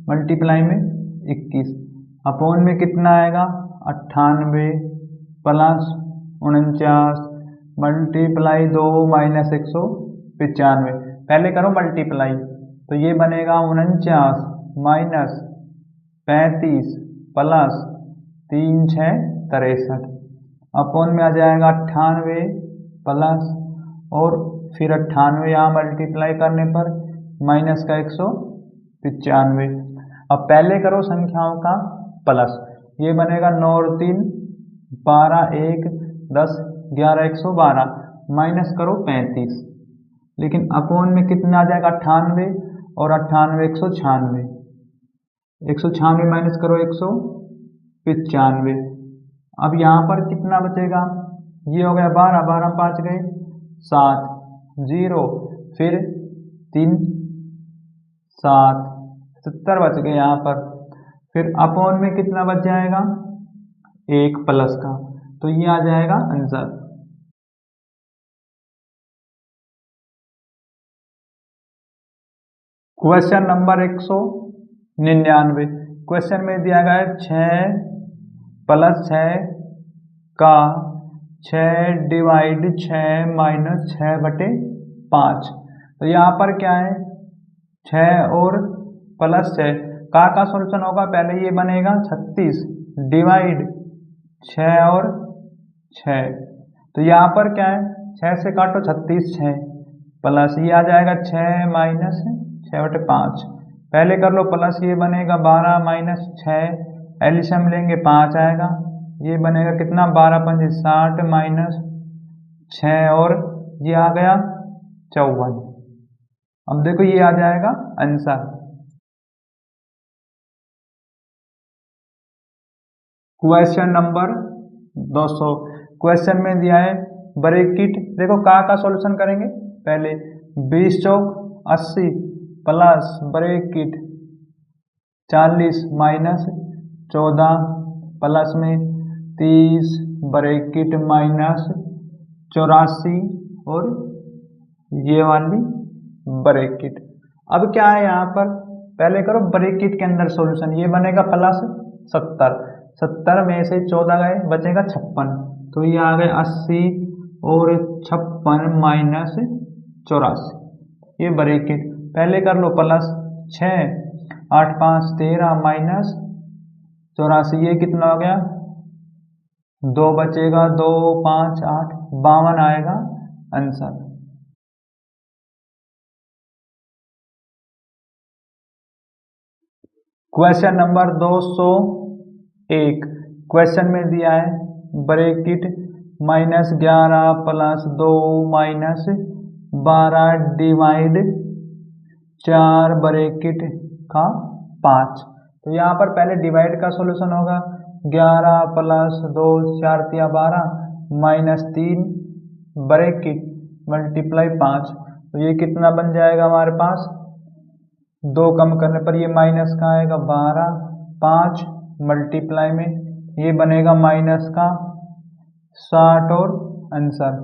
मल्टीप्लाई में 21 अपॉन में कितना आएगा 98 प्लस 49 मल्टीप्लाई 2 माइनस 195। पहले करो मल्टीप्लाई, तो ये बनेगा 49 माइनस 35 प्लस 3 6 63 अपॉन में आ जाएगा 98 प्लस और फिर 98 यहाँ मल्टीप्लाई करने पर माइनस का 195। अब पहले करो संख्याओं का प्लस, ये बनेगा 9 और 3 12 1 10 11 112 माइनस करो 35, लेकिन अपॉन में कितना आ जाएगा 98 और 98 196, 196 माइनस करो 195। अब यहाँ पर कितना बचेगा, ये हो गया 12 12 5 गए 7 0 फिर 3 7 70 बच गए यहाँ पर। फिर अपॉन में कितना बच जाएगा 1 प्लस का, तो ये आ जाएगा आंसर। क्वेश्चन नंबर 199, क्वेश्चन में दिया गया है 6 प्लस 6 का 6 डिवाइड 6 माइनस 6 बटे 5। तो यहाँ पर क्या है 6 और प्लस 6 का सॉल्यूशन होगा। पहले ये बनेगा 36 डिवाइड 6 और 6, तो यहाँ पर क्या है 6 से काटो 36 6 प्लस ये आ जाएगा 6 माइनस 6 बटे 5। पहले कर लो प्लस, ये बनेगा 12 माइनस 6 एलसीएम लेंगे 5 आएगा, ये बनेगा कितना 12 5 60 माइनस 6 और ये आ गया 54। अब देखो ये आ जाएगा आंसर। क्वेश्चन नंबर 200, क्वेश्चन में दिया है ब्रैकेट, देखो का सॉल्यूशन करेंगे। पहले 20 चौक 80 प्लस ब्रैकेट 40 माइनस 14 प्लस में 30 ब्रैकेट माइनस 84 और ये वाली ब्रैकेट। अब क्या है यहाँ पर पहले करो ब्रैकेट के अंदर सॉल्यूशन, ये बनेगा प्लस 70 में से 14 गए बचेगा 56, तो ये आ गए 80 और 56 माइनस 84, ये ब्रैकेट। पहले कर लो प्लस 6 8 5 13 माइनस 84, ये कितना हो गया, 2 बचेगा, 2 5 8 52 आएगा आंसर। क्वेश्चन नंबर 201, क्वेश्चन में दिया है ब्रैकेट -11 + 2 - 12 डिवाइड 4 ब्रैकेट का 5। तो यहाँ पर पहले डिवाइड का सॉल्यूशन होगा, 11 + 2 4 × 12 -3 ब्रैकेट × 5। तो ये कितना बन जाएगा हमारे पास, 2 कम करने पर ये माइनस का आएगा 12, 5 मल्टीप्लाई में ये बनेगा माइनस का 60 और आंसर।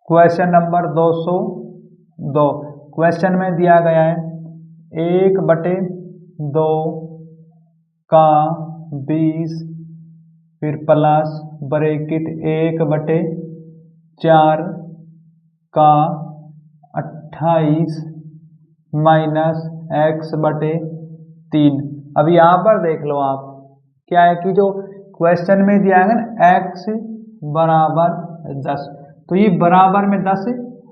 क्वेश्चन नंबर 202, क्वेश्चन में दिया गया है 1/2 का 20 फिर प्लस ब्रैकेट 1/4 का 28 - x/3। अब यहाँ पर देख लो आप, क्या है कि जो क्वेश्चन में दिया है ना x = 10, तो ये बराबर में 10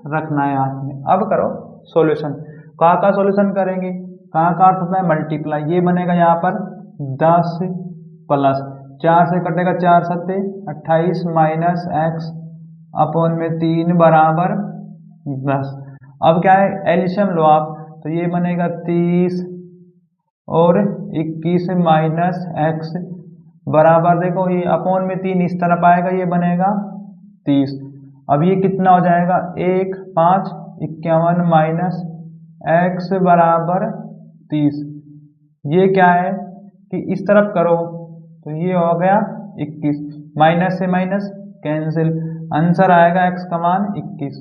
रखना है हाथ में। अब करो सॉल्यूशन, कहाँ का सॉल्यूशन करेंगे, कहाँ का अर्थ होता है मल्टीप्लाई, ये बनेगा यहाँ पर 10 प्लस 4 से कटेगा 4 × 7 = 28 -x/3 बराबर 10। अब क्या है, एलसीएम लो आप, तो ये बनेगा 30 और 21 - x बराबर, देखो ये अपॉन में 3 इस तरफ आएगा, ये बनेगा 30। अब ये कितना हो जाएगा, 1 5 51 - x बराबर 30। ये क्या है कि इस तरफ करो तो ये हो गया 21, माइनस से माइनस कैंसिल, आंसर आएगा x का मान 21।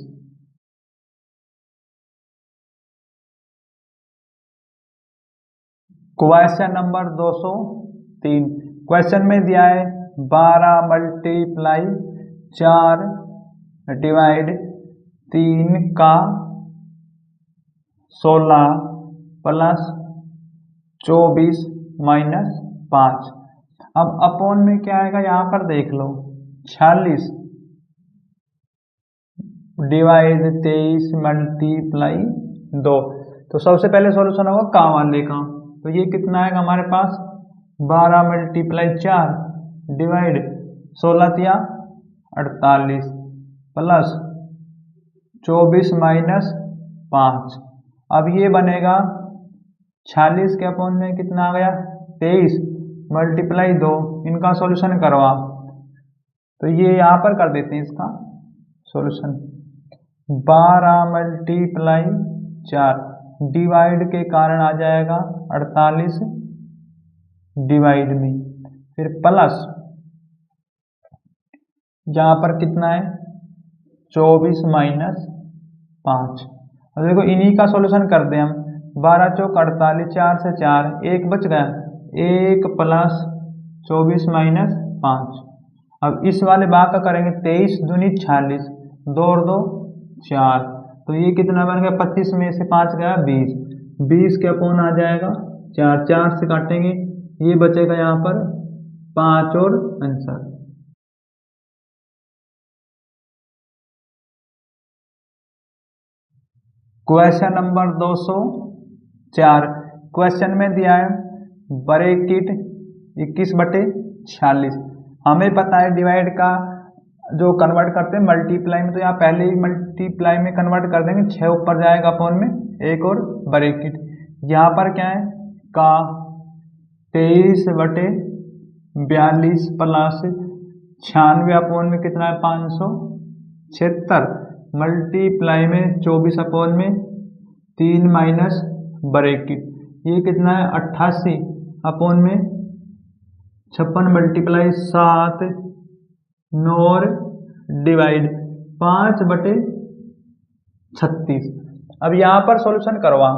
क्वेश्चन नंबर 203, क्वेश्चन में दिया है 12 × 4 डिवाइड 3 का 16 प्लस 24 - 5। अब अपॉन में क्या आएगा, यहाँ पर देख लो 46 डिवाइड 23 × 2। तो सबसे पहले सॉल्यूशन होगा का वाले का, तो ये कितना आएगा हमारे पास, 12 × 4 डिवाइड 16 × 48 प्लस 24 - 5। अब ये बनेगा 46 के अपॉन में कितना आ गया, 23 × 2, इनका सॉल्यूशन करवा, तो ये यहाँ पर कर देते हैं इसका सॉल्यूशन। 12 × 4 डिवाइड के कारण आ जाएगा 48 डिवाइड में, फिर प्लस यहाँ पर कितना है 24 - 5। अब देखो इन्हीं का सॉल्यूशन कर दें हम, 12 × 4 = 48, 4 से 4 1 बच गया, 1 प्लस 24 - 5। अब इस वाले भाग का करेंगे, 23 दूनी 46, 2 और 2 4, तो ये कितना बन गया, 25 में से 5 गया 20, 20 के अपॉन आ जाएगा 4, 4 से काटेंगे ये बचेगा यहाँ पर 5 और आंसर। क्वेश्चन नंबर 204, क्वेश्चन में दिया है ब्रैकेट 21/46। हमें पता है डिवाइड का जो कन्वर्ट करते हैं मल्टीप्लाई में, तो यहाँ पहले ही मल्टीप्लाई में कन्वर्ट कर देंगे, 6 ऊपर जाएगा अपॉन में, एक और ब्रैकेट। यहाँ पर क्या है का 23/42 प्लस 96 अपॉन में कितना है 576 मल्टीप्लाई में 24 अपॉन में 3 माइनस ब्रैकेट, ये कितना है 88 अपॉन में 56 मल्टीप्लाई 7 9 और डिवाइड 5/36। अब यहाँ पर सॉल्यूशन करवा,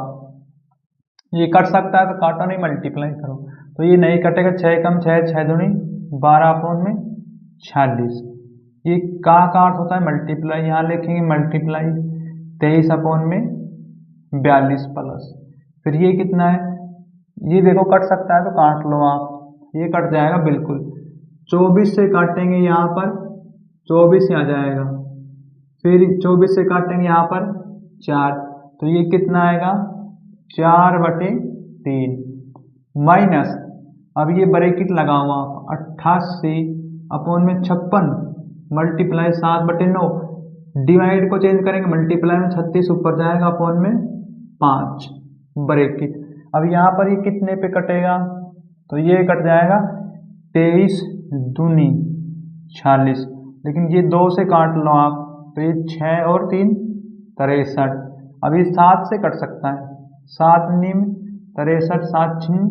ये कट सकता है तो काटो, नहीं मल्टीप्लाई करो तो ये नहीं कटेगा, 6 कम 6 6 दूनी 12 अपॉन में 46। ये का अर्थ होता है मल्टीप्लाई, यहाँ लिखेंगे मल्टीप्लाई 23 अपॉन में 42 प्लस, फिर ये कितना है, ये देखो कट सकता है तो काट लो आप, ये कट जाएगा बिल्कुल। 24 से काटेंगे यहाँ पर 24 आ जाएगा, फिर 24 से काटेंगे यहाँ पर 4, तो ये कितना आएगा 4/3 माइनस, अब ये ब्रैकेट लगाओ आप 88 अपॉन में 56 मल्टीप्लाई 7/9, डिवाइड को चेंज करेंगे मल्टीप्लाई में 36 ऊपर जाएगा अपॉन में 5 ब्रैकेट। अब यहाँ पर ये कितने पे कटेगा, तो ये कट जाएगा 23 दूनी 46, लेकिन ये 2 से काट लो आप, तो ये 6 और 3 63, अब ये 7 से कट सकता है, 7 निम 63 7 6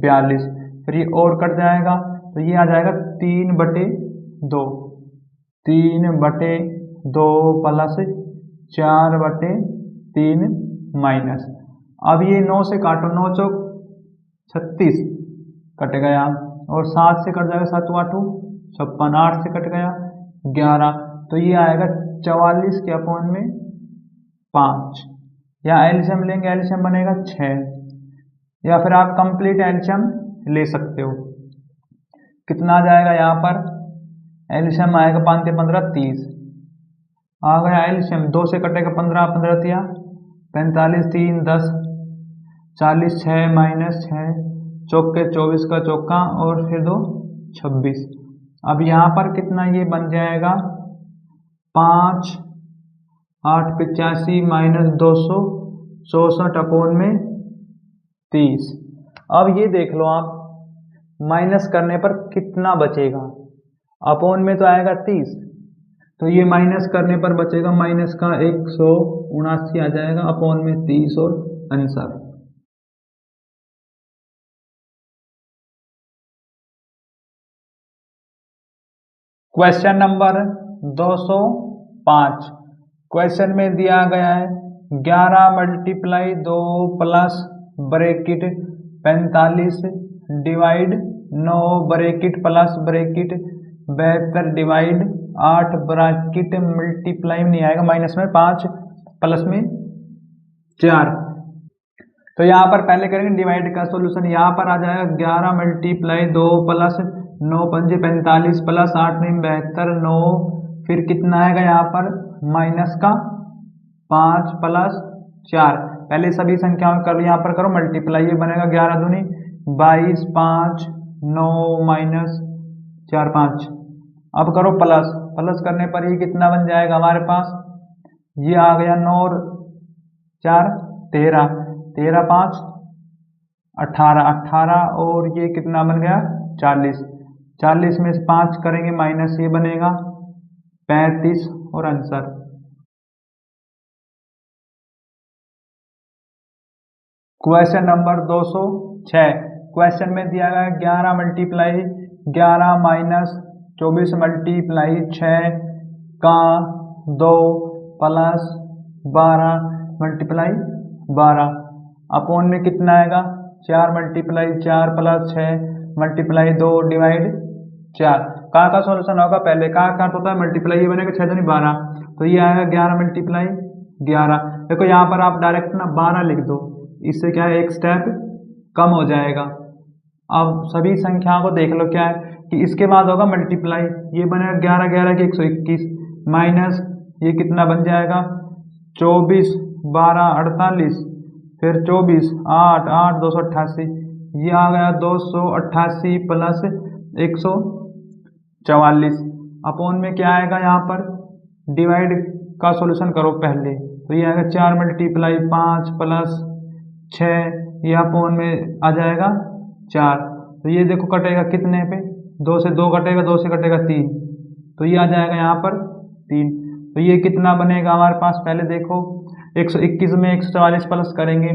42, फिर ये और कट जाएगा तो ये आ जाएगा 3/2, 3/2 प्लस 4/3 माइनस, अब ये 9 से काटो, 9 चौक 36 कट गया, और 7 से कट जाएगा 7 8 56, 8 से कट गया 11, तो ये आएगा 44 के अपॉन में 5, या एलसीएम लेंगे, एलसीएम बनेगा 6, या फिर आप कंप्लीट एलसीएम ले सकते हो। कितना आ जाएगा यहाँ पर, एलसीएम आएगा 5 से 15 30, आ गया एलसीएम, 2 से कटेगा 15, 15 तिया 45, 3 10 40, 6 माइनस 6 चौके 24 का चौका, और फिर 2 26, अब यहाँ पर कितना ये बन जाएगा 5 8 85 माइनस 264 अपॉन में 30। अब ये देख लो आप, माइनस करने पर कितना बचेगा, अपॉन में तो आएगा 30, तो ये माइनस करने पर बचेगा माइनस का 179 आ जाएगा अपॉन में 30 और आंसर। क्वेश्चन नंबर 205, क्वेश्चन में दिया गया है 11 multiply 2 plus bracket 45 divide 9 bracket plus bracket 72 divide 8 bracket multiply में नहीं आएगा, माइनस में 5 प्लस में 4, तो यहाँ पर पहले करेंगे डिवाइड का सॉल्यूशन, यहाँ पर आ जाएगा 11 मल्टीप्लाई 2 प्लस 9 पंजे 45 प्लस 8 9 72, 9 फिर कितना आएगा यहाँ पर माइनस का 5 प्लस 4, पहले सभी संख्याओं कर यहाँ पर करो मल्टीप्लाई, ये बनेगा 11 दूनी 22 5 9 माइनस 4 5, अब करो प्लस, प्लस करने पर ये कितना बन जाएगा हमारे पास, ये आ गया 9 और 4 13, 13 5 18, 18 और ये कितना बन गया 40, 40 में से 5 करेंगे माइनस, ये बनेगा 35 और आंसर। क्वेश्चन नंबर 206, क्वेश्चन में दिया गया 11 मल्टीप्लाई 11 माइनस 24 मल्टीप्लाई 6 का 2 प्लस 12 मल्टीप्लाई 12 अपॉन में कितना आएगा 4 मल्टीप्लाई 4 प्लस 6 मल्टीप्लाई 2 डिवाइड 4, कहाँ का सॉल्यूशन होगा, पहले कहाँ का होता है मल्टीप्लाई, ये बनेगा 6 दूनी 12, तो ये आएगा 11 मल्टीप्लाई 11, देखो यहाँ पर आप डायरेक्ट ना 12 लिख दो, इससे क्या है एक स्टेप कम हो जाएगा। अब सभी संख्याओं को देख लो क्या है कि इसके बाद होगा मल्टीप्लाई, ये बनेगा 11 11 के 121 माइनस ये कितना बन जाएगा 24 12 48, फिर 24 8 8 288, ये आ गया 288 प्लस 144 अपॉन में क्या आएगा यहाँ पर डिवाइड का सॉल्यूशन करो पहले, तो ये आएगा 4 मल्टीप्लाई 5 प्लस 6, ये अपॉन में आ जाएगा 4, तो ये देखो कटेगा कितने पे 2 से 2 कटेगा, 2 से कटेगा 3, तो ये आ जाएगा यहाँ पर 3, तो ये कितना बनेगा हमारे पास, पहले देखो 121 में 144 प्लस करेंगे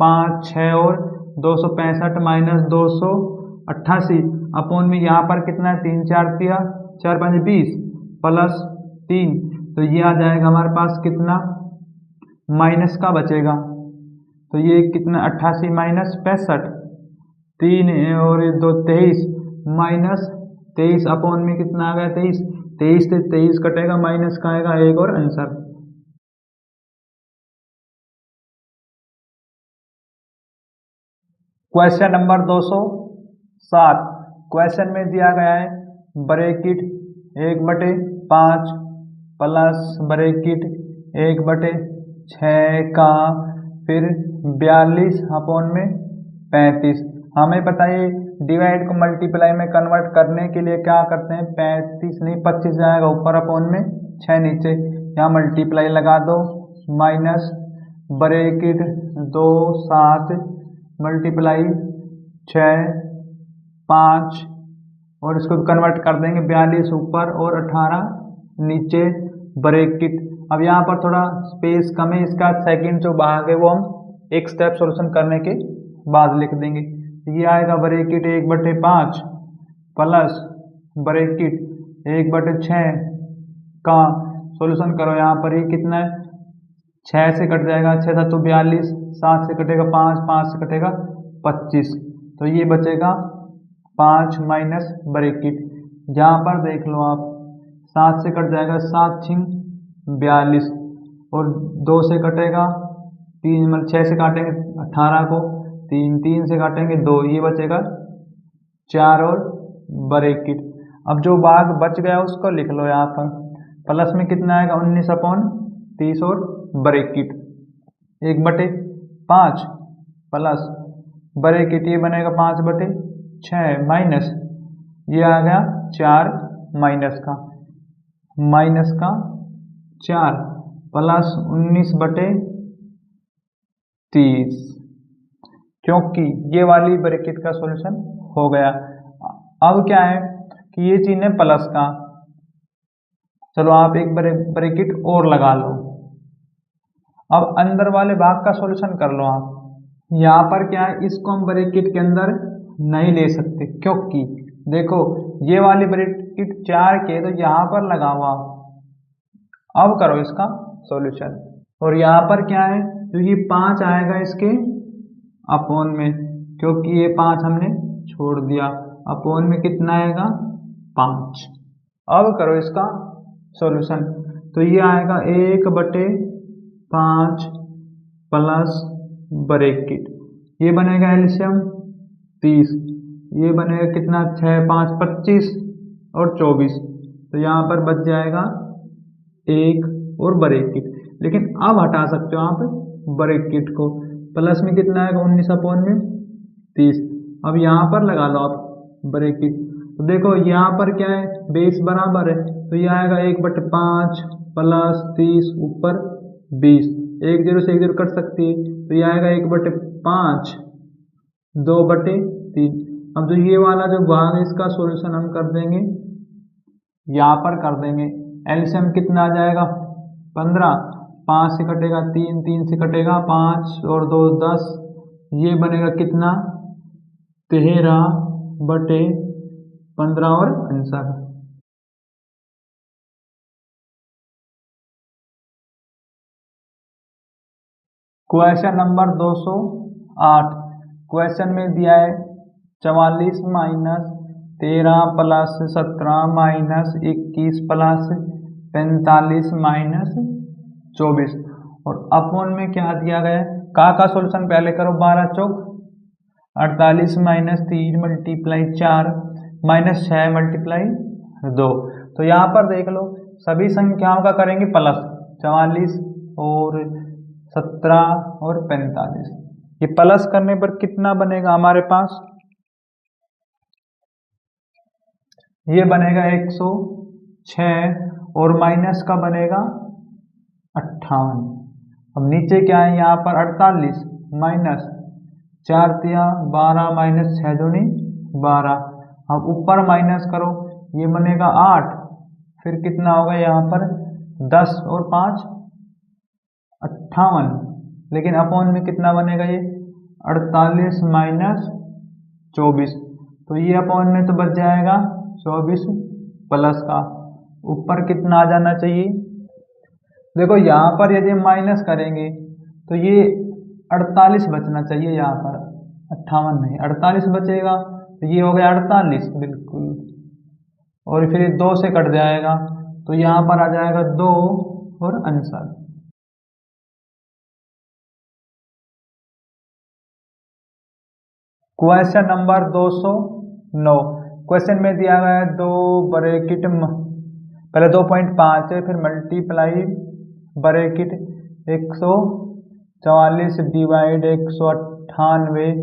5 6 और 265 माइनस 288 अपॉन में यहाँ पर कितना है 3 4 दिया 4 5 20 प्लस 3, तो ये आ जाएगा हमारे पास कितना माइनस का बचेगा, तो ये कितना 88 माइनस 65 3 और 2 23 माइनस 23 अपॉन में कितना आ गया 23, 23 से 23 कटेगा माइनस का आएगा 1 और आंसर। Question number 207। क्वेश्चन में दिया गया है ब्रैकेट 1/5 प्लस ब्रैकेट 1/6 का फिर 42/35। हमें पता है डिवाइड को मल्टीप्लाई में कन्वर्ट करने के लिए क्या करते हैं, 35 नहीं 25 जाएगा ऊपर अपॉन में 6 नीचे, यहाँ मल्टीप्लाई लगा दो, माइनस ब्रैकेट 2 7 मल्टीप्लाई 6 5 और इसको कन्वर्ट कर देंगे 42 ऊपर और 18 नीचे ब्रैकेट। अब यहाँ पर थोड़ा स्पेस कम है, इसका सेकंड जो भाग है वो हम एक स्टेप सॉल्यूशन करने के बाद लिख देंगे। ये आएगा ब्रैकेट 1/5 प्लस ब्रैकेट 1/6 का सॉल्यूशन करो। यहाँ पर ये कितना है, 6 से कट जाएगा, 6 7 42, 7 से कटेगा 5, 5 से कटेगा 25, तो ये बचेगा 5 माइनस ब्रैकेट। यहाँ पर देख लो आप, 7 से कट जाएगा 7 6 42 और 2 से कटेगा 3, मतलब 6 से काटेंगे 18 को, 3 3 से काटेंगे 2, ये बचेगा 4 और ब्रैकेट। अब जो भाग बच गया उसको लिख लो यहाँ पर, प्लस में कितना आएगा 19/30 और ब्रैकेट 1/5 प्लस ब्रैकेट ये बनेगा 5/6 माइनस ये आ गया 4 माइनस का 4 प्लस 19/30, क्योंकि ये वाली ब्रैकेट का सॉल्यूशन हो गया। अब क्या है कि ये चिन्ह है प्लस का, चलो आप एक ब्रैकेट और लगा लो। अब अंदर वाले भाग का सॉल्यूशन कर लो आप। यहाँ पर क्या है, इसको हम ब्रैकेट के अंदर नहीं ले सकते, क्योंकि देखो ये वाली ब्रैकेट 4 के तो यहाँ पर लगा हुआ। अब करो इसका सॉल्यूशन, और यहाँ पर क्या है, तो ये 5 आएगा इसके अपोन में, क्योंकि ये 5 हमने छोड़ दिया, अपोन में कितना आएगा 5। अब करो इसका सॉल्यूशन, तो ये आएगा 1/5 प्लस ब्रैकेट, ये बनेगा एलसीएम 30, ये बनेगा कितना 6 5 25 और 24, तो यहाँ पर बच जाएगा 1 और ब्रैकेट। लेकिन अब हटा सकते हो आप ब्रैकेट को, प्लस में कितना आएगा 19/30। अब यहाँ पर लगा लो आप ब्रैकेट, तो देखो यहाँ पर क्या है, बेस बराबर है, तो ये आएगा 1/5 प्लस 30 ऊपर 20, 1 0 से 1 0 कट सकती है, तो ये आएगा 1/5 2/3। अब जो ये वाला जो भाग है इसका सॉल्यूशन हम कर देंगे, यहाँ पर कर देंगे, एलसीएम कितना आ जाएगा 15, 5 से कटेगा 3, 3 से कटेगा 5 और 2 10, ये बनेगा कितना 13/15 और आंसर। Question number 208। क्वेश्चन में दिया है 44 minus 13 plus 17 minus 21 plus 45 minus 24 और अपोन में क्या दिया गया है, का सॉल्यूशन पहले करो, 12 चौक 48 माइनस 3 मल्टीप्लाई 4 माइनस 6 मल्टीप्लाई 2। तो यहाँ पर देख लो सभी संख्याओं का करेंगे प्लस, 44 और 17 और 45, ये प्लस करने पर कितना बनेगा हमारे पास, ये बनेगा 106 और माइनस का बनेगा 58। अब नीचे क्या है, यहाँ पर 48 माइनस 4 तिया 12 माइनस 6 दूनी 12, अब ऊपर माइनस करो, ये बनेगा 8, फिर कितना होगा यहाँ पर 10 और 5 58, लेकिन अपोन में कितना बनेगा ये 48 माइनस 24, तो ये अपोन में तो बच जाएगा 24 प्लस का, ऊपर कितना आ जाना चाहिए, देखो यहाँ पर यदि माइनस करेंगे तो ये 48 बचना चाहिए, यहाँ पर 58 नहीं 48 बचेगा, तो ये हो गया 48 बिल्कुल, और फिर 2 से कट जाएगा, तो यहाँ पर आ जाएगा 2 और आंसर। Question number 209। क्वेश्चन में दिया गया है 2 ब्रैकेट पहले 2.5 है, फिर multiply bracket 144 divide 198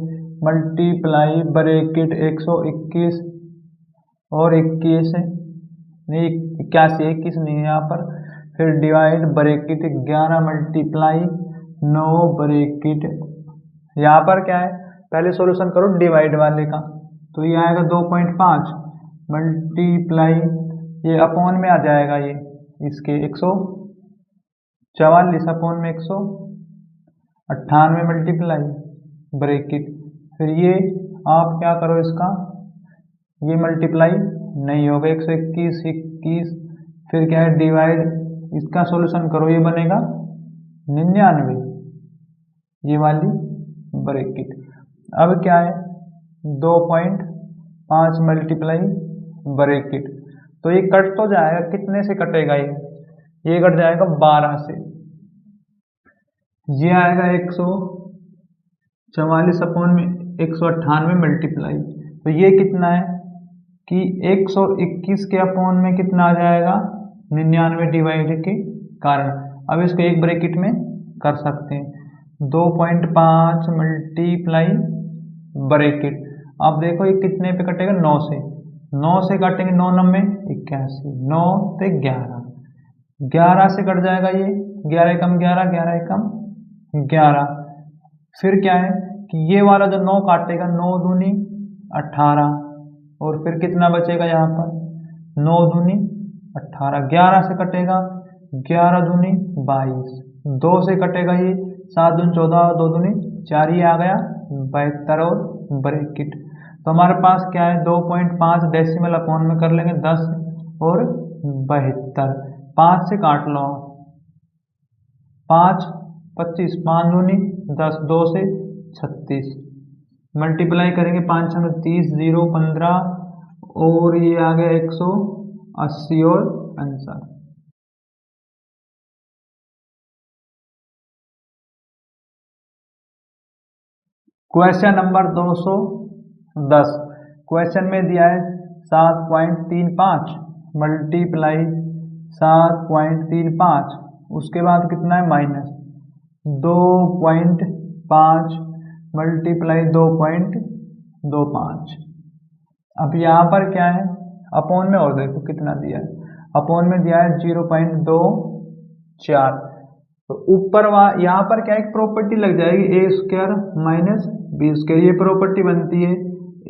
multiply bracket 121 और 21 नहीं 81 21 नहीं है यहाँ पर, फिर डिवाइड ब्रैकेट 11 मल्टीप्लाई 9 ब्रैकेट। यहाँ पर क्या है, पहले सॉल्यूशन करो डिवाइड वाले का, तो ये आएगा 2.5 मल्टीप्लाई ये अपॉन में आ जाएगा ये इसके 144 अपॉन में 198 मल्टीप्लाई ब्रैकेट, फिर ये आप क्या करो इसका ये मल्टीप्लाई नहीं होगा 121 21, फिर क्या है डिवाइड, इसका सॉल्यूशन करो ये बनेगा 99 ये वाली ब्रैकेट। अब क्या है 2.5 मल्टीप्लाई ब्रैकेट, तो ये कट तो जाएगा, कितने से कटेगा ये कट जाएगा 12 से, ये आएगा 144 अपॉन में 198 मल्टीप्लाई, तो ये कितना है कि 121 के अपॉन में कितना आ जाएगा 99 डिवाइड के कारण। अब इसको एक ब्रैकेट में कर सकते हैं 2.5 मल्टीप्लाई ब्रैकेट। अब देखो ये कितने पे कटेगा 9 से काटेंगे 9 9 81 9 से 11 से कट जाएगा ये 11 कम 11 11 कम 11, फिर क्या है कि ये वाला जो 9 काटेगा 9 दूनी 18 और फिर कितना बचेगा यहाँ पर 9 दूनी 18, 11 से कटेगा 11 दूनी 22, 2 से कटेगा ये 7 दूनी 14 2 दूनी 4, ये आ गया 72 और ब्रैकेट। तो हमारे पास क्या है 2.5 डेसिमल अपॉन में कर लेंगे 10 और 72, 5 से काट लो 5 25 5 दूनी 10 2 से 36 मल्टीप्लाई करेंगे 5 छंग 30 0 15 और ये आ गया 180 और आंसर। Question number 210। क्वेश्चन में दिया है 7.35 मल्टीप्लाई 7.35, उसके बाद कितना है माइनस 2.5 मल्टीप्लाई 2.25। अब यहाँ पर क्या है अपॉन में, और देखो कितना दिया है, अपॉन में दिया है 0.24, तो ऊपर यहाँ पर क्या एक प्रॉपर्टी लग जाएगी ए स्क्वायर माइनस बी स्क्वायर, ये प्रॉपर्टी बनती है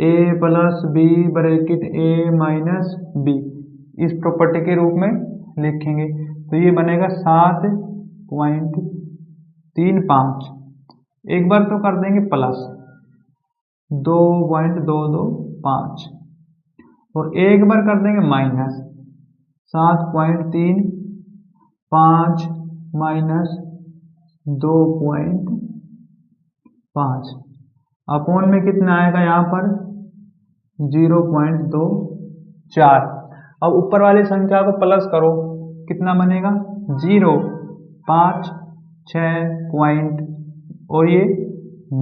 ए प्लस बी ब्रैकेट ए माइनस बी, इस प्रॉपर्टी के रूप में लिखेंगे, तो ये बनेगा 7.35, एक बार तो कर देंगे प्लस 2.225 और एक बार कर देंगे माइनस 7.35 माइनस 2.5 अपॉन में कितना आएगा यहाँ पर 0.24। अब ऊपर वाली संख्या को प्लस करो, कितना बनेगा 0 5 6 पॉइंट और ये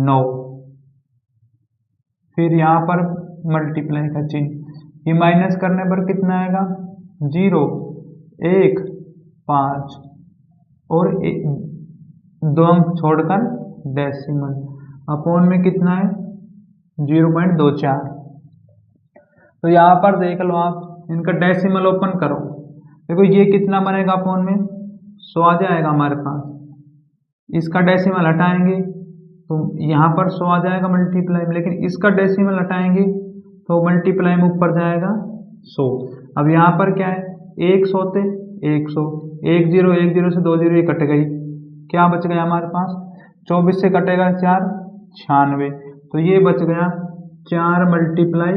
9, फिर यहाँ पर मल्टीप्लाई का चिन्ह, ये माइनस करने पर कितना आएगा 0 1 5 और 2 अंक छोड़कर डेसिमल, अपॉन में कितना है 0.24। तो यहाँ पर देख लो आप, इनका डेसिमल ओपन करो, देखो ये कितना बनेगा अपॉन में 100 आ जाएगा हमारे पास, इसका डेसिमल हटाएंगे तो यहाँ पर 100 आ जाएगा मल्टीप्लाई में, लेकिन इसका डेसिमल हटाएंगे तो मल्टीप्लाई में ऊपर जाएगा 100। अब यहाँ पर क्या है 100 थे 100 1 0 1 0 से 2 0 ये कट गई, क्या बच गया हमारे पास 24 से कटेगा 4 96, तो ये बच गया 4 मल्टीप्लाई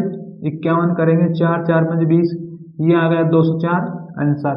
51 करेंगे 4 4 5 20, ये आ गया 204 आंसर।